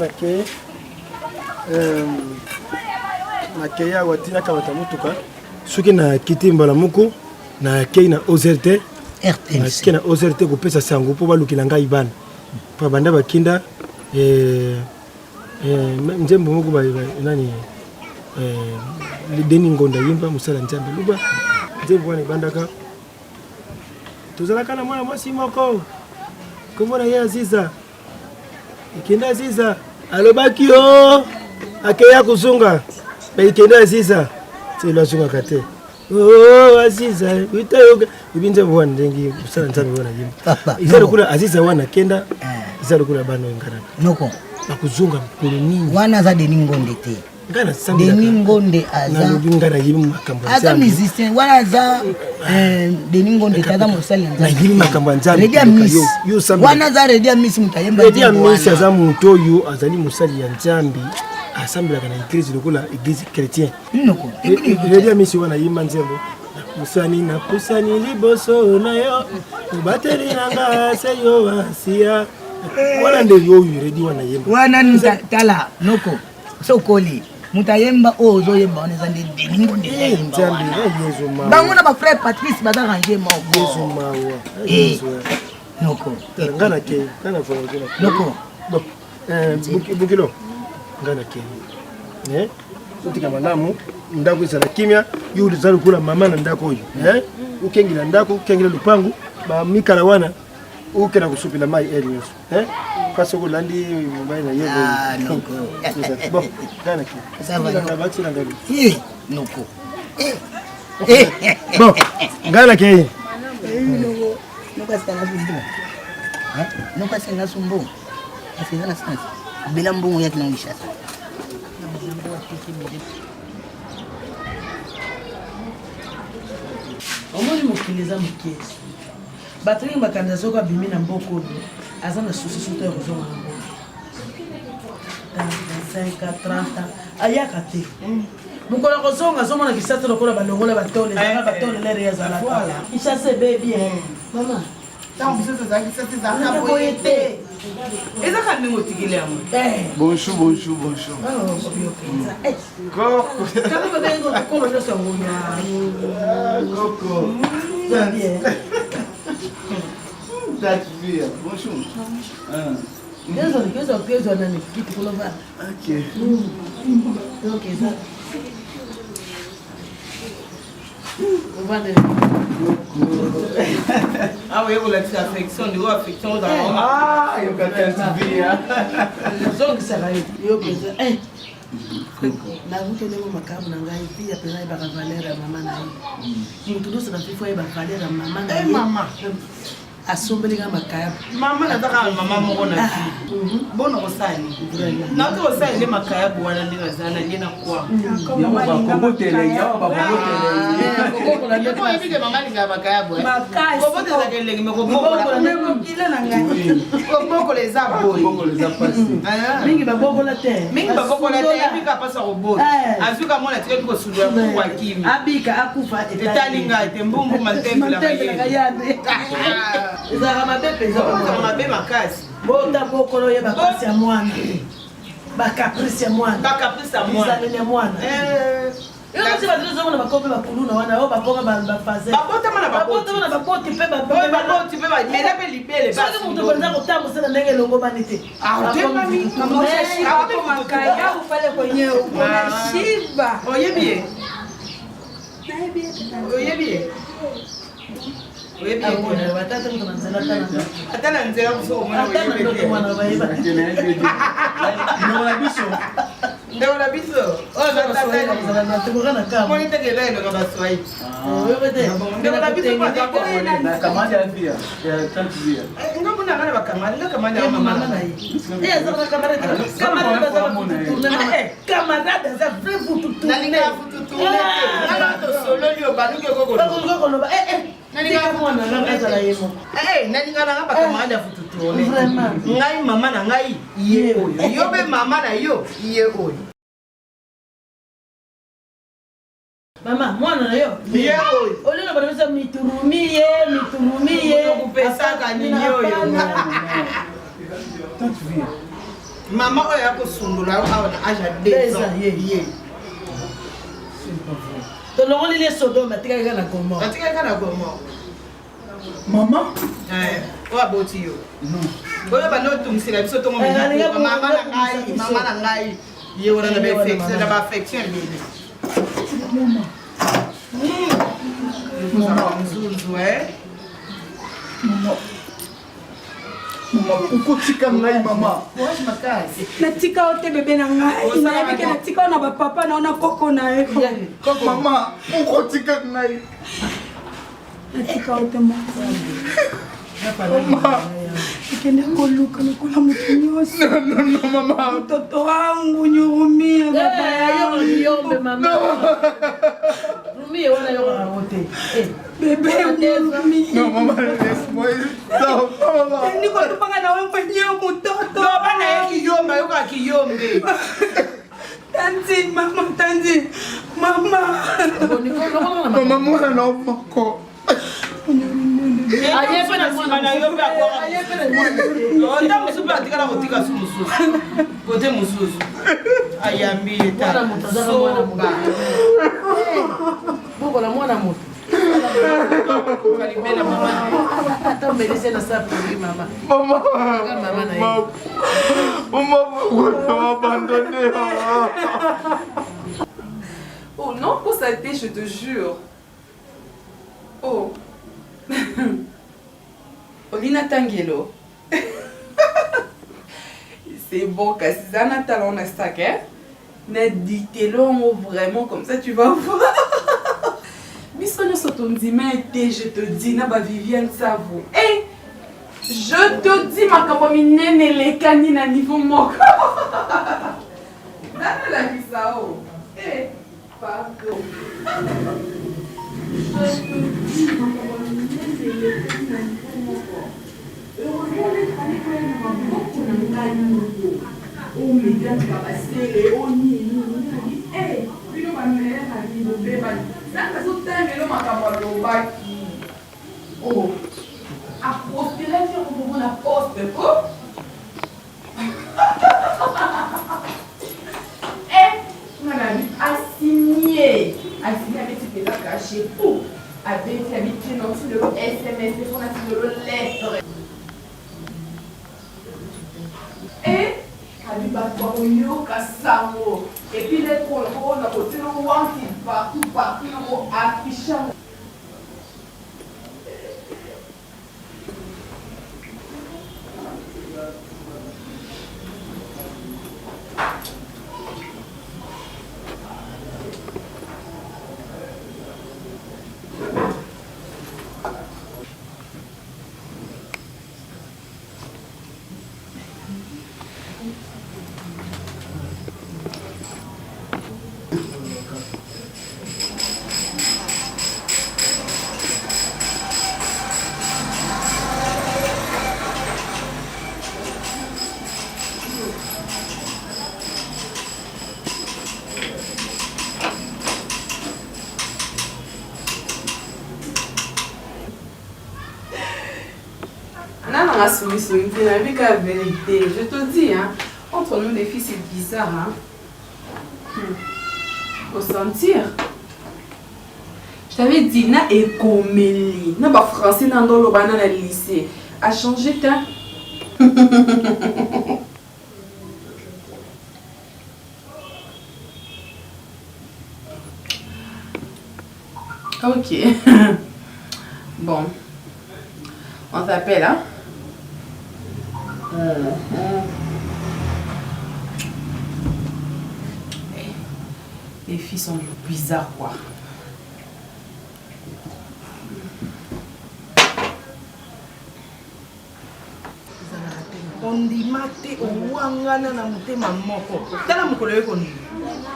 ke. Nakeya watina kamata mutuka. Soki na kiti mbala muku na kei na OZRT. RTNC. Na OZRT ko pesa sango po balukila ngai bana. Pa banda bakinda njembo moko ba nani Deni Ngonda yimba musala njambe luba. Njembo wana bandaka. Tuzalaka na mwana mwasi moko. Komona ya Aziza. Ikenda Aziza. Alobaki yo. Akeya kuzunga. Ba ikenda Aziza. Tselo azunga kate. Oh Aziza, utayoga ibinja bwana ndengi usana nzambe bwana yimba. Papa. Izalo kula Aziza wana kenda. Izalo kula bano ngana. Noko. bakuzunga mkolo nini wana aza Denis Ngonde te Denis Ngonde aza musicien wana aza Denis Ngonde aza mosali ya Nzambe wana aza Redia Miss mutayemba Redia Miss aza muntu oyo azali mosali ya Nzambe assemblaka na église lokola église chrétien Redia Miss wana yimba nzembo Pusani liboso na yo ubateli nanga seyo wasia wana nde yo yuredi wana yemba wana ntala noko sokoli mutayemba ozo yemba wana zande Denis Ngonde Nzambe yezo ma bango na ba frère Patrice bada ranger ma yezo ma noko ngana ke kana fo noko bukilo ngana ke utika malamu ndako isala kimia yuli zalu kula mama na ndako oyo ukengila ndako ukengila lupangu ba mikala wana ukena kusupila mai elios kasi kulandi mobile na yebo noko bon kana ki sasa bati na ngabi noko bon ngana ke noko sana sumbu noko sana sumbu afizana sana bila mbongo yake naisha omoni mokili eza mokezi bato mingi bakanisa soki abimi na mboka oyo aza na susi soto ya kozonga na mboka 25 30 ayaka te mokolo ya kozonga azomona kisasa lokola balongola batole ezaka batole lere yazalaka kisasa ebebi mama boye te ezaka ndenge otikili yango bonjour Ah oui, vous l'avez affection, vous affection dans ah, il y a quelqu'un qui vit. Donc ça va être nakutolemo makabu na ngai pia pena ibaka valeur ya mama na ye mutu nyonso na fifo yebaka valeur ya mama na ye mama asombelika makabu mama nazaka mama moko na vie bona kosali nato kosali nde makayabu wana nde naza na ye na kwa oyebike mama alingaka makayabu kobotezaka elenge me kobokola eza boye mingi babokola te ebika apasa kobota azwika mwana tikaki kosulu ya kuku akimi abika akufa etalinga ete mbumbuma ntembelaka ezalaka mabe mpenza mabe makasi bota bokolo ye bakasi ya mwana bakaprice ya mwana bizaleli ya mwana yokosi bazozomona bakope bakuluna wana oyo bakonga bafaze babotama na baboti mpe mela mpe libele soki moto konza kotambusela ndenge elongo bani te oyebi ye ata na nzela ndeko na biso moni tekela elonga baswahili ndeko na biso ngambona ngana bakamali nga kamali ya mama na ye camarade aza vrai fututusololi obaluki okokoloba nalingana nga bakamarade ya fututune ngai mama na ngai ye oyo yo mpe mama na yo ye oyo mama mwana na yo ye oyo olino banamisa miturumi ye okupesaka nini oyo mama oyo akosundula awa na age ya 2 ans ye tolongoli le Sodome atikaka na Gomorre mama oyo aboti yo oyo bando otungisela biso tongo mama na ngai ye wana na baaffection ebele mzunzu mama ukotika ngai mama natika o te bebe na ngai nayebike natika o na bapapa na o na koko na ye mama ukotika ngai natika o te mama nakende koluka lokola moto nyonso. Non, maman. Mtoto wangu nyurumie baba yangu. Yombe mama. Rumi wana yona wote. Bébé nyurumie. Non, maman, laisse-moi. Non, maman. Niko tupanga na wewe mwenyewe mtoto. Bana yeki yomba yoka kiyombe. Tanti, mama, tanti. Mama. Maman, moi, na moko. Ayepe na simba na yombe akwa. Ayepe na mwana. Onda musuba atikala kutika sumusu. Kote mususu. Ayambi eta. Soba. Boko la mwana moto. Kalibela mama. Ata mbeleze na sa pour mama. Maman. Maman na yeye. Maman, m'a abandonné. Oh non, pour ça été, je te jure. Oh. Olina Tangelo. C'est bon, Kassizana talon na stack, hein? Na dit-le vraiment comme ça, tu vas voir. Bisonyo Sotondima été, je te dis, na ba Viviane Savo. Eh! Je te dis, ma kapomine les canines à niveau moko. Dana la bisao. Eh! Pardon. Je te dis, ma kapomine les canines à niveau moko. Heureusement, les années quand même, on va beaucoup de oh, mes gars, tu vas passer, oh, ni, eh, puis nous, on va nous aller à la vie, nous, bébé. Ça, c'est tout le temps, mais nous, on va nous aller oh, à prospérer, on va la poste, quoi. Eh, madame, assigné avec ce qui est caché, pour, avec l'habitude, non, sur le SMS, on a sur le lettre. Et et puis les contrôles, on a côté partout, on affiche. La vérité, je te dis, hein, entre nous les filles c'est bizarre, hein. Faut sentir. Je t'avais dit, na écomélie, na ba français dans le banana na lycée, a changé ta. Ok. Bon. On t'appelle, hein? Les filles sont bizarres, quoi. ondima te owangana na motema moko tala mokolo ye kondi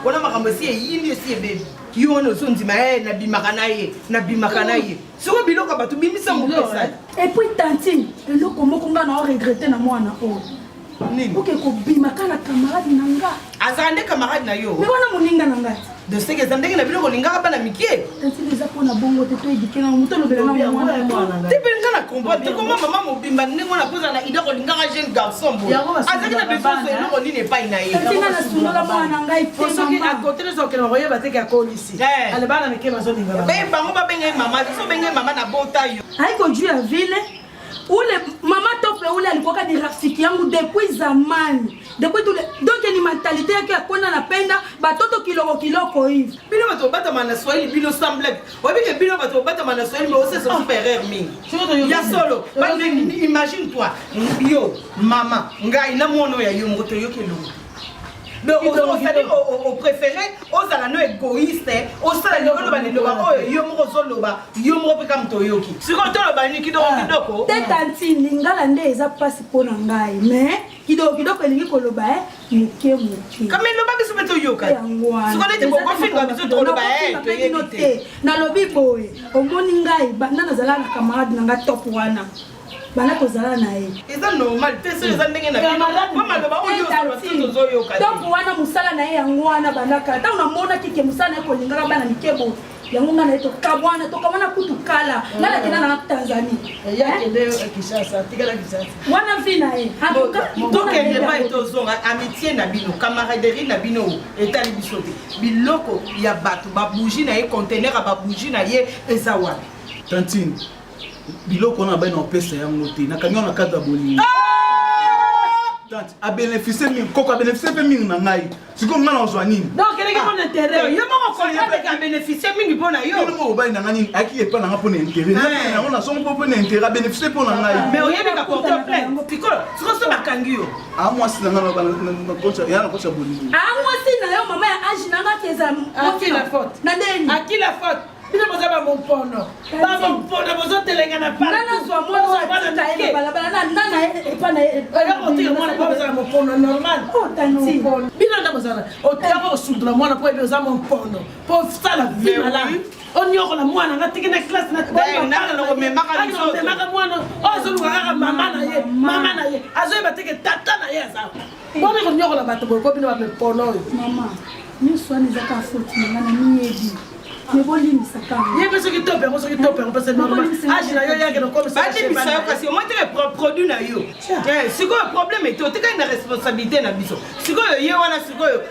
wana makambo esi eyindi esi ebebi yo wana ozondima nabimaka na ye soko biloko bato bimisa mopesa epuis tantine eloko moko nga na oregrete na mwana oyo oke kobimaka na camarade na nga azala nde camarade na yo me wana moninga na ngai de seke eza ndenge na biloko olingaka bana mike tantine eza mpona bongo te toedike na moto olobela na mwana te mpe nga na comprendre te koma mama mobimba ndenge wana mpoza na idako olingaka jeune garçon boye azalaki na besoin eloko nini epai na ye tantina nasundola mwana na ngai te soki akote ezokende koyeba teke akolisi alebana mike bazolinga bango babenge mama biso benge mama na bota yo ayi koju ya ville ule mama tope ule alikuwa ni rafiki yangu depuis zamani depuis tout donc ni mentalité yake ya kwenda napenda batoto kiloko hivi bino bato bata mana Swahili bino semble wabike bino bato bata mana Swahili mais aussi c'est super rare mingi ya solo imagine toi yo mama ngai na mwono ya yo moto yo kelungu donc on préféré aux ala no égoïste au sala le bano bane lo ba oyo yo moko ozoloba yo moko pe kam toyoki siko toloba ni kidoko te tanti lingala nde eza pasi mpona ngai mais kidoko elingi koloba moke kame loba biso mpe toyoka siko neti bokofinga biso toloba toyebi te nalobi boye omoni ngai banda nazala na camarade na ngai top wana bana kozala na ye eza normal te so eza ndenge na bino maloba oyo tozoyoka top wana mosala na ye yango wana bandaka ntango namonaki ke mosala na ye kolingaka bana mikebo yango nga na ye tokabwana tokamwana kutu kala nga nakenda na Tanzanie wana vi na ye tokende pa tozonga amitié na bino camaraderie na bino etali biso te biloko ya bato babougie na ye conteneur ya babougie na ye eza wana Tantine biloko na bana opesa yango te nakangi na kata bolingo a bénéficier mingi koko a bénéficier pe mingi na ngai siko ngana ozwa nini donc eleki mon intérêt yo moko konyape ka bénéficier mingi mpona yo yo moko obali na ngani aki epa na nga mpona intérêt nango na songo mpona intérêt a bénéficier mpona ngai mais oyebi ka porter plainte pikolo siko so bakangi yo mwasi na nga na kocha bolingo mwasi na yo mama ya age na nga keza aki la faute na ndeni aki la faute bino boza bamompono bozotelenga na nanazwa mwana ye balabala nana epa na otika mwana po bozala mompono normal bino nda bozala oteyaka osudula mwana po ebe oza mompono po sala vi malamu onyokola mwana nga tiki na classe naomemaka mwana ozoluka kaka mama na ye azoyeba teke tata na ye aza bona konyokola bato boyeko bino bamempono oyo mama nyonso wana ezaka faute nanga na miyebi nebolimbisa kanga ye soki topengo parce que normal age na yo yake nakomisa yo kasi omoi teke produit na yo sikoyo problème ete otikali na responsabilité na biso sikoyo ye wana sikoyo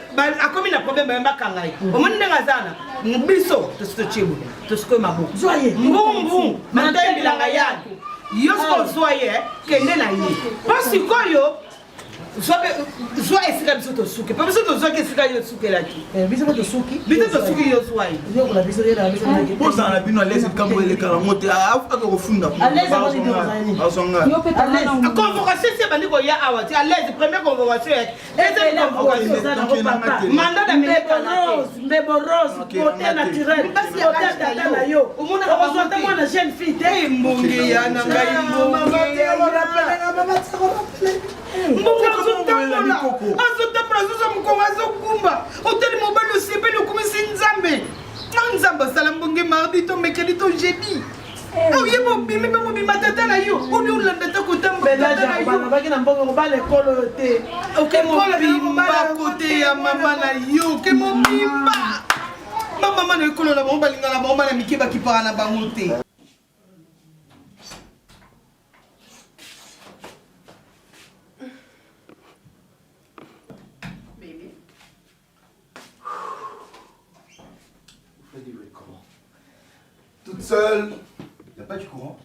akomi na problème bayembaka ye omoni ndenge aza na biso tositotyebo tosikoyo maboko mbumbu matayi bilanga yako yo siko ozwa ye kende na ye mpo sikoyo zwa esika biso tosuki mpo biso tozwaki esika yo osukelaki biso tosuki yo zwa ye bozala na bino alese likambo elekala ngo te aka kofunda convocation esi ebandi koya awa te alese première convocation deuxième convocation mandat d'ambebo rose beauté naturelle beauté tata na yo okozwa te mwana jeune fille te mbongi ya na ngai mbongi azotambola azoza mokongo azokumba otali mobali osepeli okumisi nzambe nzambe asala mbonge mardi to mercredi to jeudi oyeba obimi mpe mobima tata na yo oli olanda ta kotambolabaki na mbongo mobala ekolo oyo te okemobimba kote ya mama na yo okemobimba bamama na ekolo na bango balingana bango bana mike bakipaka na bango te Toute seule, il n'y a pas du courant.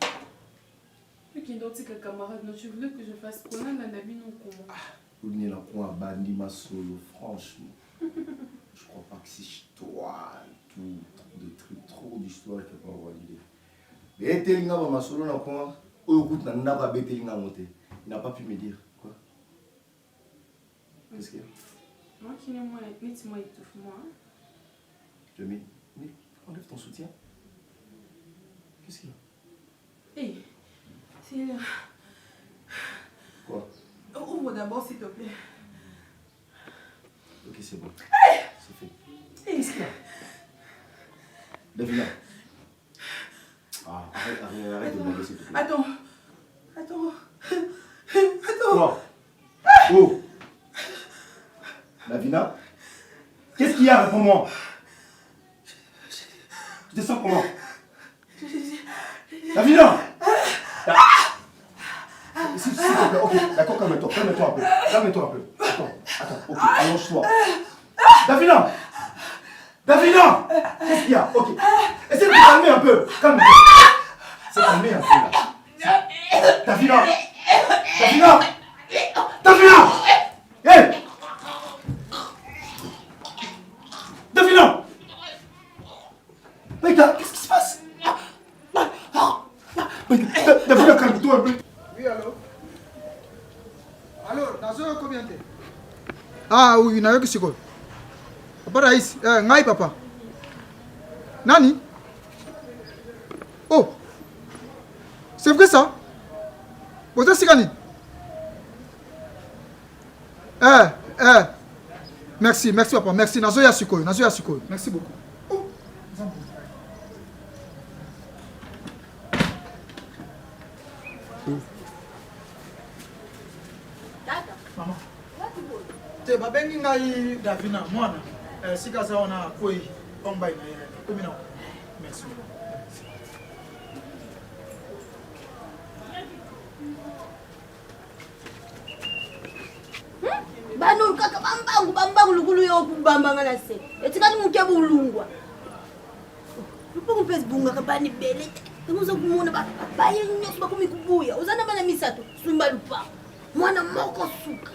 Tu es un camarade, tu voulais que je fasse quoi? Vous venez là pour un bandit ma solo, franchement. Je crois pas que c'est histoire, tout, de trucs, trop d'histoires qui peuvent avoir l'idée. Mais Telinga ma solo na quoi? Au route n'a pas Telinga monté. Il n'a pas pu me dire quoi. Qu'est-ce qu'il y a? Moi qui n'ai moi, moi étouffe-moi. Tu as mis? Oui, enlève ton soutien. Qu'est-ce qu'il y a? Hé, c'est là. Quoi? Ouvre d'abord s'il te plaît. Ok, c'est bon. C'est fait. Qu'est-ce qu'il y a? Davina. Ah, arrête de me laisser. Attends. Quoi? Oh! Davina? Qu'est-ce qu'il y a? Réponds-moi. Tu te sens comment? Davina! S'il te plaît, ok, d'accord, calme-toi un peu. Attends, ok, allonge-toi. Davina! Qu'est-ce qu'il y a? Ok, essaie de te calmer un peu, calme-toi. C'est calmé un peu là. Davina! Hey! Davina! Mais qu'est-ce qui se passe? Davina, calme-toi un peu. Oui, alors, dans combien de temps? Ah oui, nayoki sikoyo. Papa Rais, ngai papa. Nani? Oh, c'est vrai ça? Vous êtes Sikani? Merci papa, merci. Nazoya Sukoy. Merci beaucoup. Oh, maman. Te babengi ngai Davina mwana. Sika za ona koi ombai na yeye. Komina. Merci. Banu kaka bambangu lukulu yo kubambanga na se. Etikani muke bulungwa. Lupo mpezi bunga kabani bele. Temuzo kumuna baye nyoso bakumi kubuya. Uzana bana misato sumba lupa. Mwana moko suka.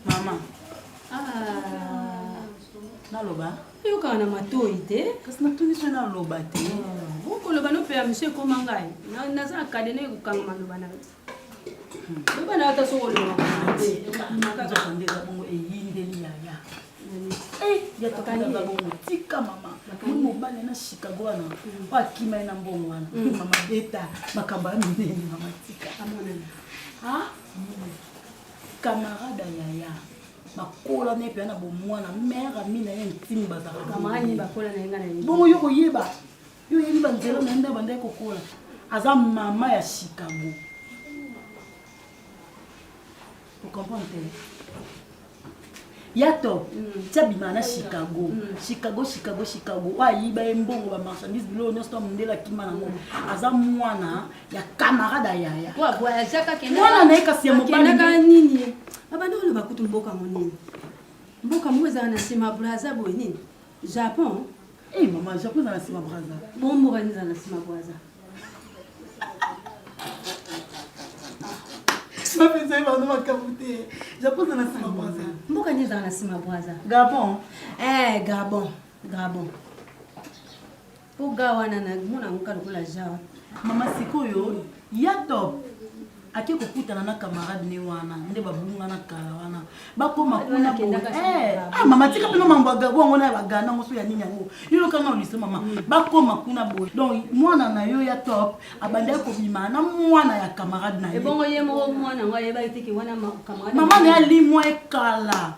Mama. Naloba. Yo kana matoi te. Kasi natuni so naloba te. Ukoloba no pe monsieur komangai. Na za kadene kukanga maloba na. Loba na ata so koloba. Nakaza kandeza bongo eyindeli yaya. Ya tokani bongo tika mama. Mungu bana na Chicago na. Wa kima na mbongo wana. Mama beta makamba minene mama tika. Amona. Ha? Camarade yaya. Bakola ne pe na bomwana mère mina ye ntimi bazaka. Kamani bakola na yenga na yenga. Bongo yoko yeba. Yo yeli banzelo na nda bande kokola. Aza mama ya Chicago. Vous comprenez? Yato, tabima na Chicago. Chicago. Wa yiba embongo ba marchandise bilo nyosto mndela kima nango. Aza mwana ya camarade yaya. Kwa voyage kaka mwana na ekasi ya mobali na nini? Abando le bakutu mboka monini. Mboka mweza na sima braza bo nini? Japon. Maman, Japon na sima braza. Bon mboka ni na sima braza. Je pensais pas de ma capote. Japon na sima braza. Mboka ni na sima braza. Gabon. Gabon. Po gawana na mona ngukala kula jawa. Mama sikoyo ya top. Ake kokutana na camarade ne wana nde babunga na kala wana bakoma kuna bo mama tika pino mambo gabongo na bagana ngoso ya nini yango yilo kama ulise mama bakoma kuna bo donc mwana na yo ya top abande ko bima na mwana ya camarade na ye bongo ye mo mwana ngo yeba itiki wana camarade mama ne ali mo ekala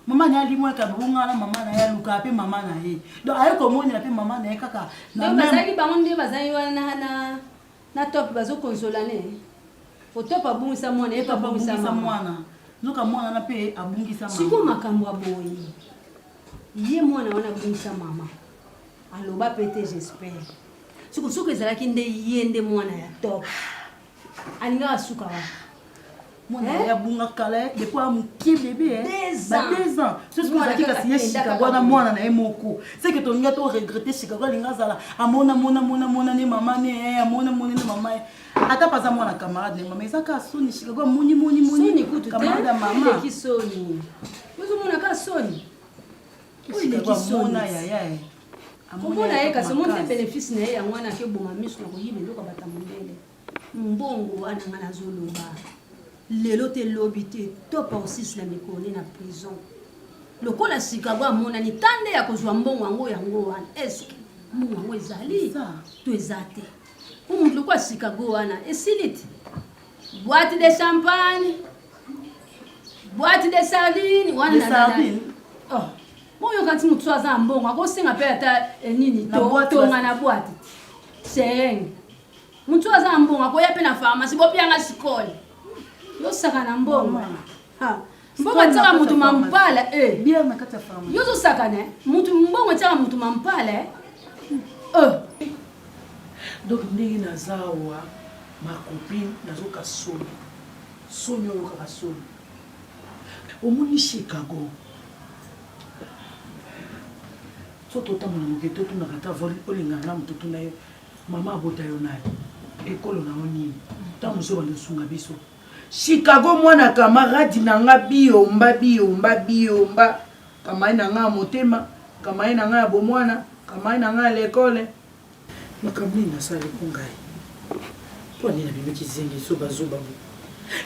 mama ne ali mo ekabunga na mama na ya luka pe mama na ye donc ayo ko moni na pe mama na ye kaka na bazali bango nde bazali wana na top bazo consolane. Otopa bungisa mwana epa bungisa mwana nuka mwana na pe abungisa mama siko makambo aboyi ye mwana wana bungisa mama aloba pete j'espère siko ezalaki nde yende mwana ya top alinga asuka wa mwana ya bunga kala depuis amuki bébé ba 2 ans c'est ce qu'on a dit kasi ye Chicago na mwana na emoko c'est que ton ngato regretter Chicago linga zala amona ne mama ne amona ne mama ata paza mwana camarade ne mama ezaka soni Chicago moni soni kutu camarade mama ki soni uzo mona ka soni Chicago mona ya amona ye kasi monte bénéfice na ya mwana ke boma miso na koyibe ndoka batamundele mbongo ananga na zoloba lelo te lobité topa aussi la mikoli na prison lokola Chicago amona ni tande ya kozwa mbongo yango wana est-ce que mbongo ezali to ezate pour mu lokwa Chicago wana esilite boîte de champagne boîte de sardine wana sardine moyo kanti mutu aza mbongo akosenga pe ata nini to ngana boîte sereng mutu aza mbongo akoya pe na pharmacie bopianga sikole yo saka na mbongo mbongo tsaka mutu mampala bien na kata pharmacie yo zo saka ne mutu mbongo tsaka mutu mampala donc ndenge nazawa ma copine nazoka soni oyo kaka soni omoni Chicago so totambola moke totunaka ta olingana na motutu na ye mama abota yo naye ekolo nango nini ntango mosusu bandosunga biso Chicago mwana camarade nanga biyomba kamai nanga motema kamai nanga ya bomwana kamai nanga lekole makambo nini nasali po ngai mpo nini nabimiki zengi zobazoba mo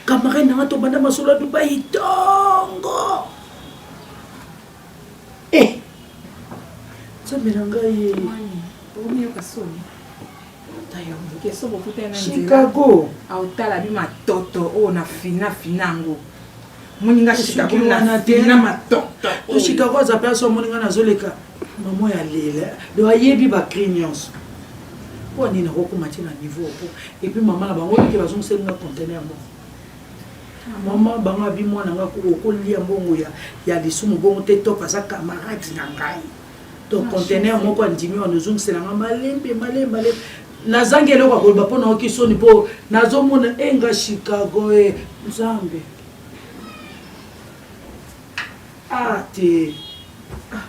camarade nanga tobanda masolo ya Dubai tongo nzambe na ngai omiyoka soni keso bokuta na Chicago autala bi matoto o na fina finango moninga Chicago na fina matoto o Chicago za personne moninga na zoleka maman ya lela do ayebi ba crignos po ni na ko mati na niveau po et puis maman na bango ke bazong senga conteneur mo maman banga bi mwana nga ko lia mbongo ya lisumu bongo te to pasa camarade na ngai to conteneur moko ndimi on zong selanga malembe nazangi eloko akoloba mpo naoki soni mpo nazomona enga Chicago nzambe te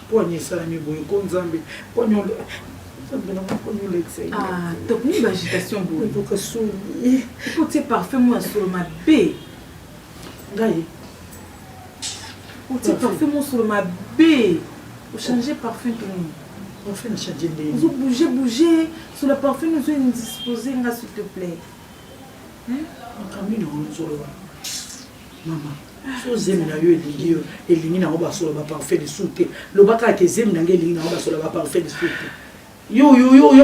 mpo aniesalami boye ko nzambe tokoni bagitation boyevoka soni po tie parfum mo ya solo mabe ngai otie parfum mo solo mabe ochange parfum toni parfum na change ndenge vous bouger sur le parfum nous sommes disposés là s'il te plaît kamino nzolo mama so zemi na yo elingi na oba solo ba parfum de soute lo baka ke zemi na ngelingi na oba solo ba parfum de soute yo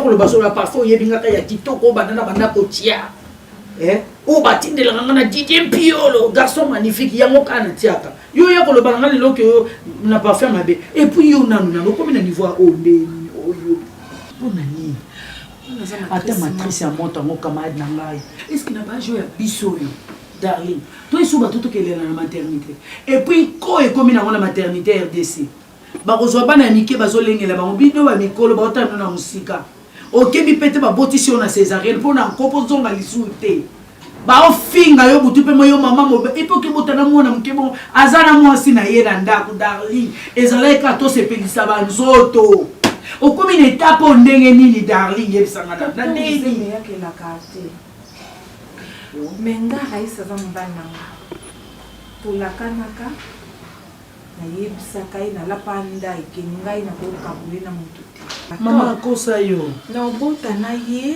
ko lo ba solo ba parfum yebinga ka ya kitoko banana banda kotia o batindela ngana na DJ Piolo garçon magnifique yango kana tiaka yo ko lo banga le loke na parfum mabe et puis yo nanu na ko na niveau o ndeni oyo pona ni ata matrice ya moto ngo camarade na ngai est-ce que na ba jouer biso yo darling toi suba tout que na maternité et puis ko e komi na ngona maternité RDC ba kozwa bana mike bazolengela ba mbino ba mikolo ba otana na musika okebi pete ba botisi on na césarienne pona nkopo zonga lisute ba ofinga yo butu pe moyo mama mobe epoke botana mona mkebo azana mwasi na yera ndako darling ezala ka to sepelisa banzoto okomi na etape ndenge nini darling yebisanga na ndenge yake la carte menga haisa za mbana pulakanaka na yebisaka ina lapanda ikengai na kokabule na mutu mama kosa yo na obota na ye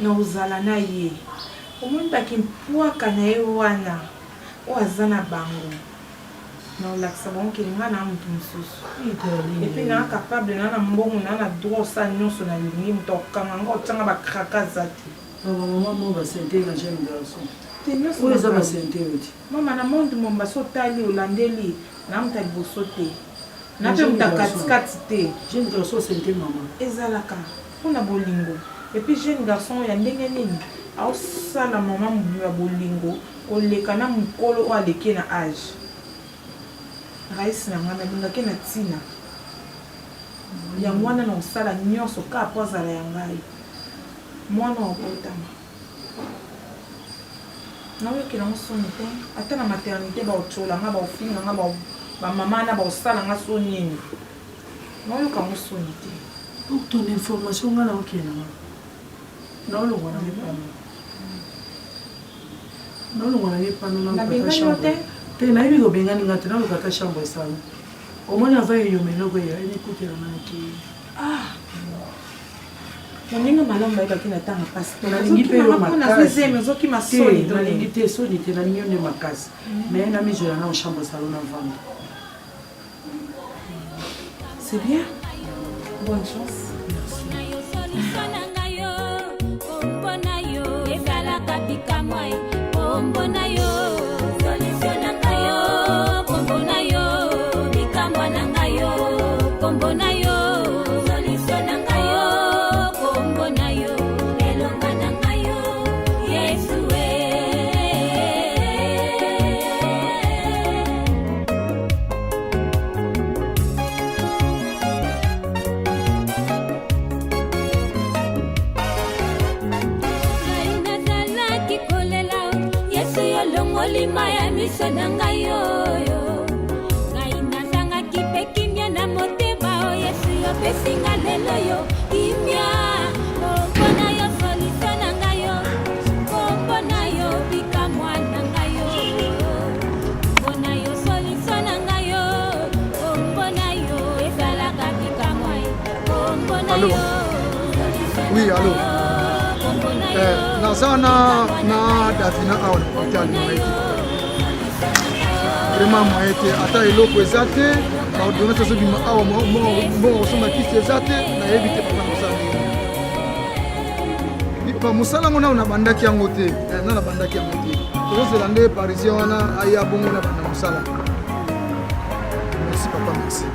na uzala na ye omuntu akimpuaka na ye wana oazana bango na olakisa bango kelinga na mutu mosusu epuis na capable na mbongo na droit osala nyonso na lilingi moto okanga ngo otyanga bakraka za te mama mo basente na jeune garçon oyo eza basente oti mama na monde momba so otali olandeli na mutu aliboso te na mpe mutu akatikati te jeune garçon sente mama ezalaka mpona bolingo epuis jeune garçon ya ndenge nini aosala mama mobu ya bolingo koleka na mokolo oyo aleki na age raisi na ngai nalingaki na ntina yango wana na osala nyonso ka po azala ya ngai mwana okotama naoyokela ngo soni te ata na maternité baotolanga baofinganga bamama na baosalanga soni nini naoyoka ngo soni te pour ton information nga naokelanga naolongwana mepano naolongwana mepano nabengani yo te te nayebi kobengani nga te nalokata chambre esala omoni ava eyoma eloko eya enekukelanga naki moninga malamu bayebaki na ntango mpasi nalingi mpe yo makasi ezokima soni nalingi te soni te nalingi yo nde makasi me na mizola na ochambre esalo na vendre c'est bien bonne chance Maya miso na ngai oyo ngai nazangaki mpe kimia na motema o Yesu yopesinga lelo yo kimia kombo na yo solito na ngai yo kombo na yo bika mwana ngai yo kombo na yo solito na ngai yo kombo na yo ezalaka bika mwai kombo na yo oui allo naza na davina awa na hopital moye te vraiment moye te ata eloko eza te baordonnance azobima awa mbongo kosomba kisi eza te nayebi te papa na mosala ndenge bamosala ngo nao nabandaki yango te na nabandaki yango te tozozela nde parisien wana aya bongo na banda mosala. Merci papa, merci.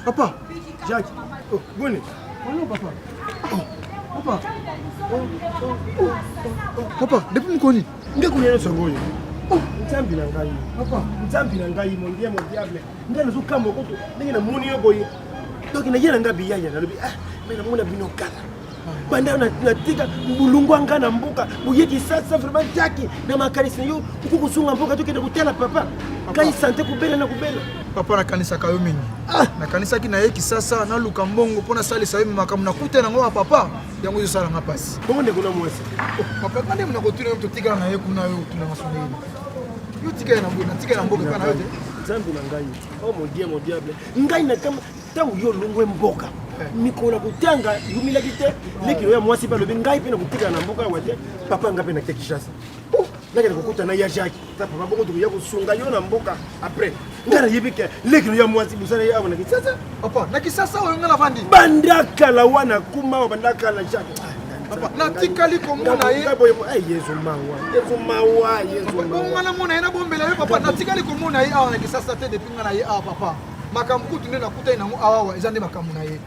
Papa, Jacques. Oh, Bonne. Oh, papa. Oh, papa. Papa, depuis mkoni. Nde kunyana songoyo. Oh, ntambi na ngai. Papa, ntambi na ngai mon diable. Nde nazo kamo koto. Ndenge na moni yo boye. Donc na yena ngabi yaya na lobi. Ah, mais na mona bino kala. Banda na tika bulungu anga na mboka. Buyeki sasa vraiment Jacques na makarisi yo ukukusunga mboka tokende kutela papa. Kai sante kubela na kubela. Papa na kanisa kayo mingi. Na kanisa ki na yeki sasa na luka mbongo pona salisa yo makamu na kuta na ngo papa. Yango yo sala ngapasi. Bongo ndeko na mwasi. Papa kande mna kotuna yo totika na yeku na yo tuna masoneli. Yo tika na mboka, tika na mboka kana yo te. Zambi na ngai. Oh mon diable. Ngai na kama tangu yo longwe mboka. Mikona kutanga yumila kite leki ya mwasi pa lobi ngai pe na kutika na mboka wate papa ngape na Kishasa. Nake kukuta na ya Jacques. Papa boko tukuya kusunga yo na mboka après. Ngara yebike leki ya mwasi busana ya na Kishasa. Papa na Kishasa oyo ngala vandi. Bandaka la wana kuma bandaka la Jacques. Papa na tikali komona ye. Yesu mawa. Ngala mona ina bombela yo papa na tikali komona ye awa na Kishasa te depuis ngala ye awa papa. Makambu tunde na kuta ina awa ezande makambu na ye.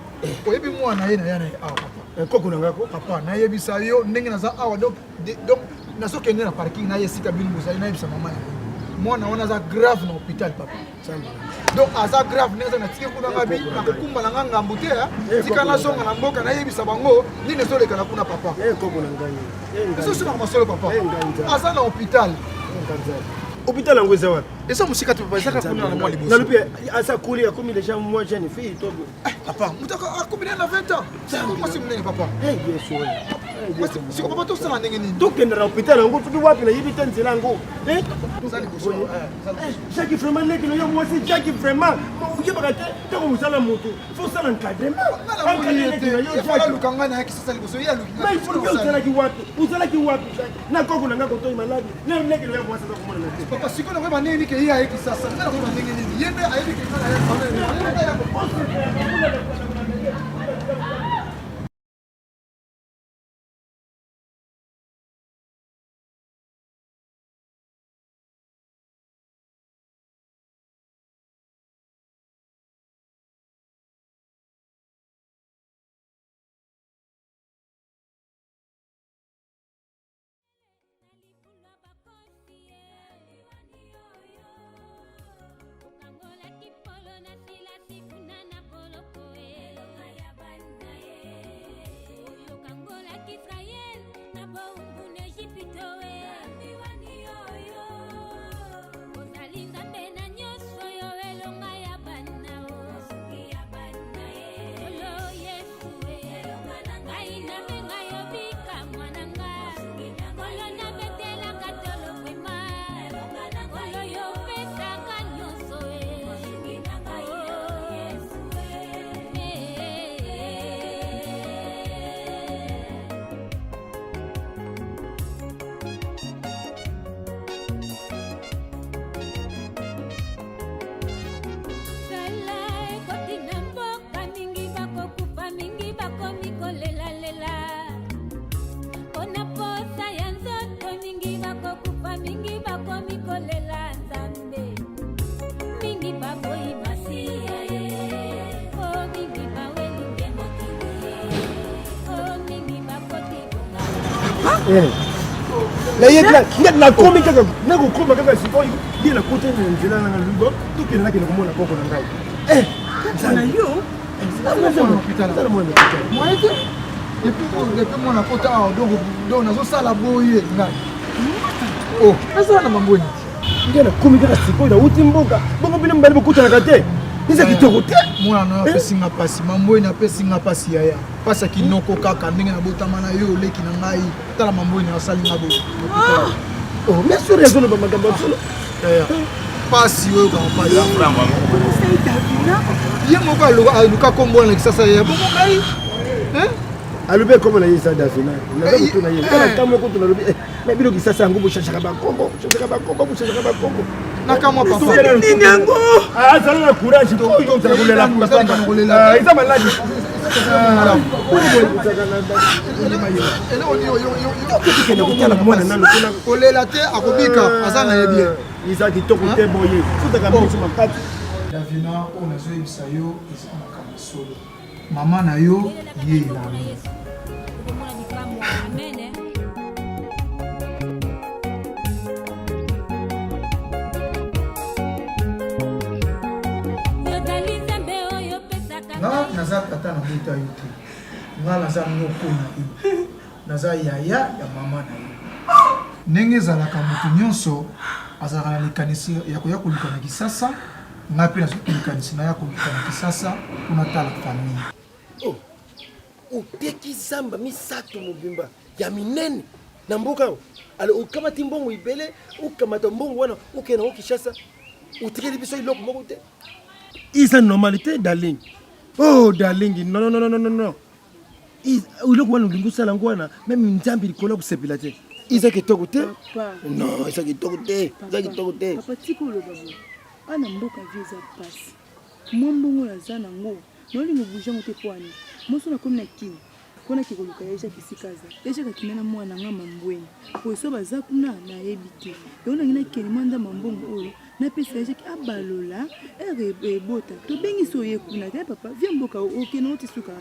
Oyebi mwana ye na yana ye awa papa. Koko na ngako papa na yebisa yo ndenge naza awa donc nasokende na parking na ye sika bino bozali na yebisa mama yango. Mwana wana aza grave na hôpital papa. Donc aza grave neza na tike kuna ngabi na kukumba na ngambu te tika na songa na mboka na yebisa bango nini ezoleka na kuna papa. Koko na ngai. Eso sina masolo papa. Aza na hôpital. Hôpital yango eza wapi? Eza musika te papa ezaka kuna na mwa liboso. Na lupi asa kuli akomi déjà moi jeune fille to. Papa, mutaka akomi na 20 ans. Comment c'est mon papa? Yesu. Si papa to sala ndenge nini? Tokende na hôpital yango tuki wapi na yibi te nzela yango. Jacques vraiment leki no yo mwasi Jacques vraiment. Uyebaka te toko musala moto. Faut sala encadrement. Encadrement lukanga na Kishasa liboso ya luki. Mais faut que uzala ki wapi na koko na ngako to malade. Na leki no yo mwasi to komona na. Papa siko na kweba nini ke ya Kishasa. Na kweba ndenge nini? Yende ayebi ke kana ya. Kangola kipolo na sila sikuna na poloko La yedla na komi kaka na ko koma kaka sikoyo ye na kote nzela na lugo to ke na ke ko mona poko na ngai sana yo hôpital moi été et puis mon kota donc nazo sala boye ngai oh asa na mambo ni ngena komi kaka sikoyo na uti mboka bongo bino mbali bokuta na kate Isa kitoko te mwana na pesinga pasi mambo na pesinga pasi yaya pasa kinoko kaka ndenge na botama na yo leki na ngai tala mambo ni asali ngabo oh mais sur raison de magambo solo yaya pasi yo ka pasi ye moko aluka kombo na kisasa ya bongo ngai alube kombo na yisa dafina na ko na yisa kala kamo ko na lube mais bilo kisasa ngubo shashaka ba kombo nakamwa papa nini yango azala na courage to ko tsakulela papa ngolela isa maladi kolela te akobika aza na yebi isa kitoko te boye futaka mbiso makati davina oyo nazoyebisa yo eza makambo solo mama na yo ye elami nga naza tata na bota yo te nga naza noko na yo naza yaya ya mama na yo ndenge ezalaka moto nyonso azalaka na likanisi ya koya kolukana kisasa nga mpe nazoki likanisi na ya kolukana kisasa mpona tala famille oteki zamba misato mobimba ya minene na mboka alo okamati mbongo ibele okamata mbongo wana okena okishasa otikeli biso iloko moko te isa normalité darling. Oh darling, non. Iloko wana ulingu sala ngwana même nzambi likola kusepela te. Isa kitoko te? Non, isa kitoko te. Papa tikolo babu. Ana mboka visa passe. Mwambongo ya zana ngo. Nolingo bujango te kwani. Moso na komi na kini. Kona kikoluka yaisha kisikaza. Yaisha kakina na mwana nga mambweni. Poiso baza kuna na yebite. Yona ngina keni manda mambongo oyo. Na pesa yaisha ki abalola. Ere bota. To bengi so ye kuna te papa. Via mboka okena oti suka.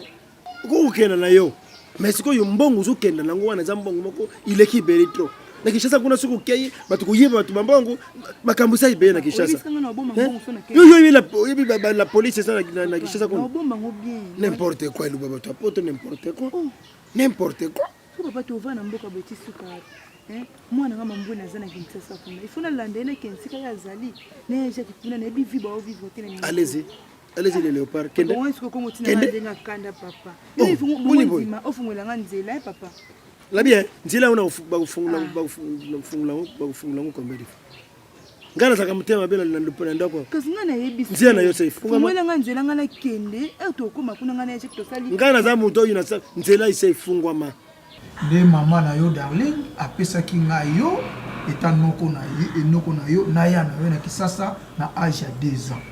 Ukena na yo. Mais siko yo mbongo uzukenda nango wana za mbongo moko ileki beli tro. Na Kishasa kuna siku kei batu kuyeba batu mbongo makambusa ibe na Kishasa. Yo la police ça na Kishasa kuna. N'importe quoi le baba toi poto n'importe quoi. N'importe quoi. Papa tu va na mboka beti suka. Mwana kama mbona zana Kishasa kuna. Ifuna landa na kensika ya zali. Na je kuna na bivi ba vivre tena. Allez-y le léopard kende. Bon est-ce que comme tu na ndenga kanda papa. Yo ifungula ofungula nganzela papa. La bien, ndila una bakufungula kombeli. Ngana saka mutema bela na ndako. Kasingana yebisi. Nzia na yose ifunga. Mwela nganzela ngana kende, etokoma kuna ngana yeche kitosali. Ngana za muto yuna sa nzela ise ifungwa ma. Nde mama na yo darling apesa ki ngayo etanoko na ye enoko na yo na ya na yo na Kisasa na âge ya 2 ans.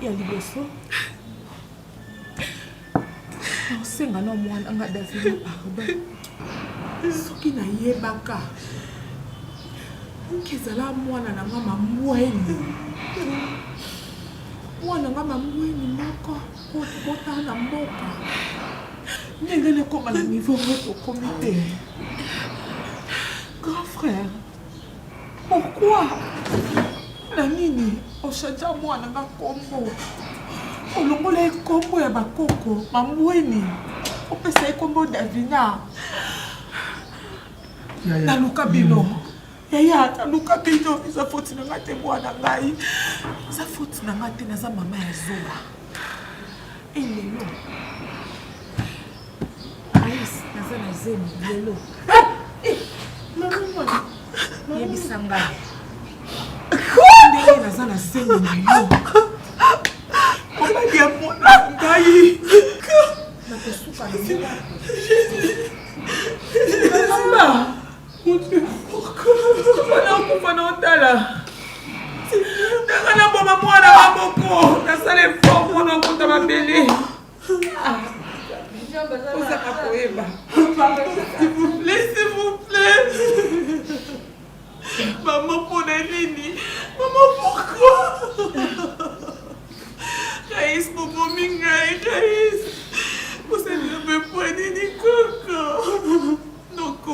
Ya liboso osenga na mwana nga Davina pardon soki na yebaka kezala mwana na nga mambweni moko kota na mboka ndenge nekoma na niveau moto komi te. Grand frère, pourquoi na nini oshaja mwana nga kombo olongola kombo ya bakoko mambweni opesa kombo Davina naluka bino yaya naluka bino eza foti na nga te mwana ngai eza foti na nga te naza mama ya Zola elelo ais naza na zemi lelo yebisa ngai ndenge naza na zemi na yo obali ya mwana ngai Maman, mon Dieu, pourquoi on a là? S'il vous plaît. Maman, pour Nini. Maman, pourquoi? Raïs, Bobo Mingaï, Raïs. Vous savez, je veux pas Nini Coco. Donc,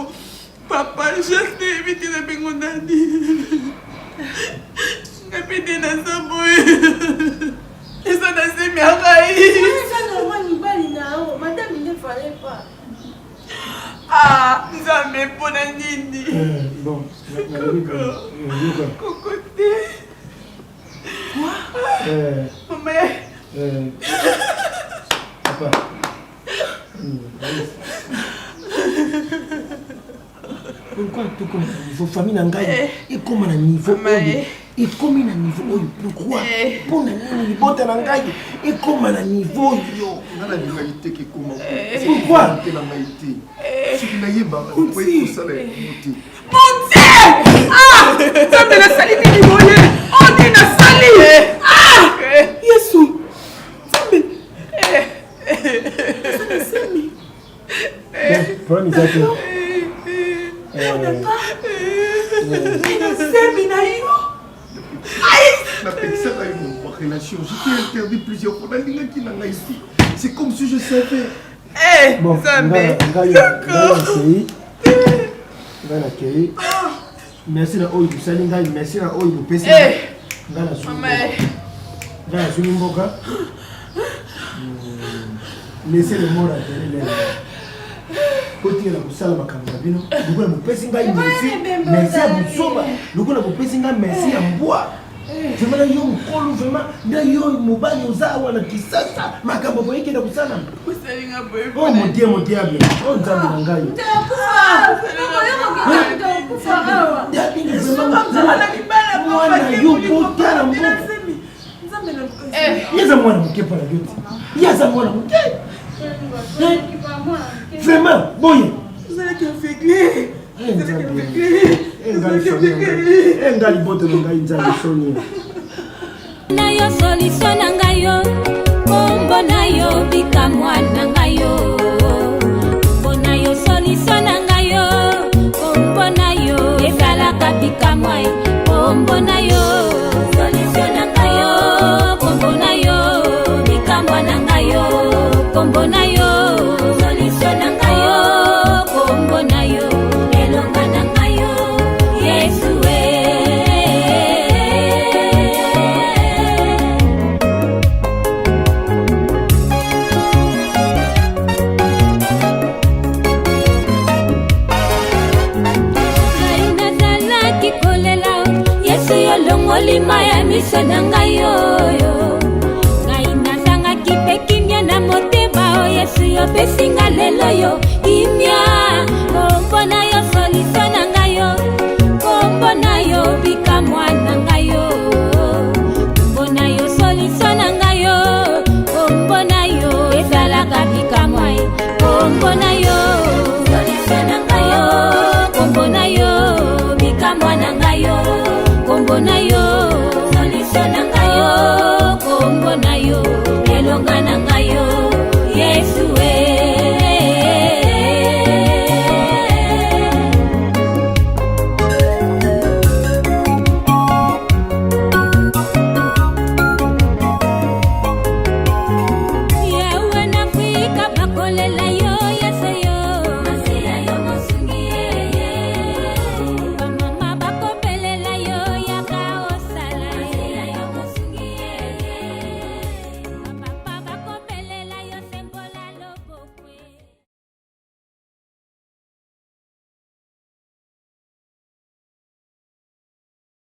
papa, je t'ai évité de Bengonani. Répétez dans sa bouille. Et ça n'a pas mis à Raïs. Ça normal, madame, il ne fallait pas. Ah, nous avons pour Nini. Bon, Cocoté. Quoi? Maman. Papa. Pourquoi tout comme niveau famille n'engagne et comme un niveau et comme un niveau pourquoi pour nani bote n'engagne et comme un niveau yo on a la vérité qui comment pourquoi la vérité si na yeba on peut tout ça les mon Dieu ah ça me la sali ni boye on dit na sali ah Yesu ça me problème est que c'est comme si je savais. Bon, merci na oyo busali ngai merci na oyo bupesi ngai na suni mboka laissez le mot à tenir kotikela kosala makambo na bino lokola bopesi ngai merci ya busoba lokola bopesi ngai merci ya mbwa vraiment na yo mokolo vraiment na yo mobali oza wana kisasa makambo boyekenda kosala o modiable o nzambe na ngai mwana yo kotala mboka yaza mwana moke mpona yo te yaza mwana moke vraiment boye ozalaki aveugle engali bote na ngai nzambe soni na yo solution na ngai yo kombo na yo bika mwana ngai yo kombo na yo solution na ngai yo kombo na yo ezalaka bika mwai kombo na yo solution na ngai yo kombo na yo bika mwana ngai yo kombo na yo solution na ngai yo kombo na yo elonga na ngai yo Yesu olima ya miso na ngai oyo ngai nazangaki mpe kimia na motema o Yesu yopesinga lelo yo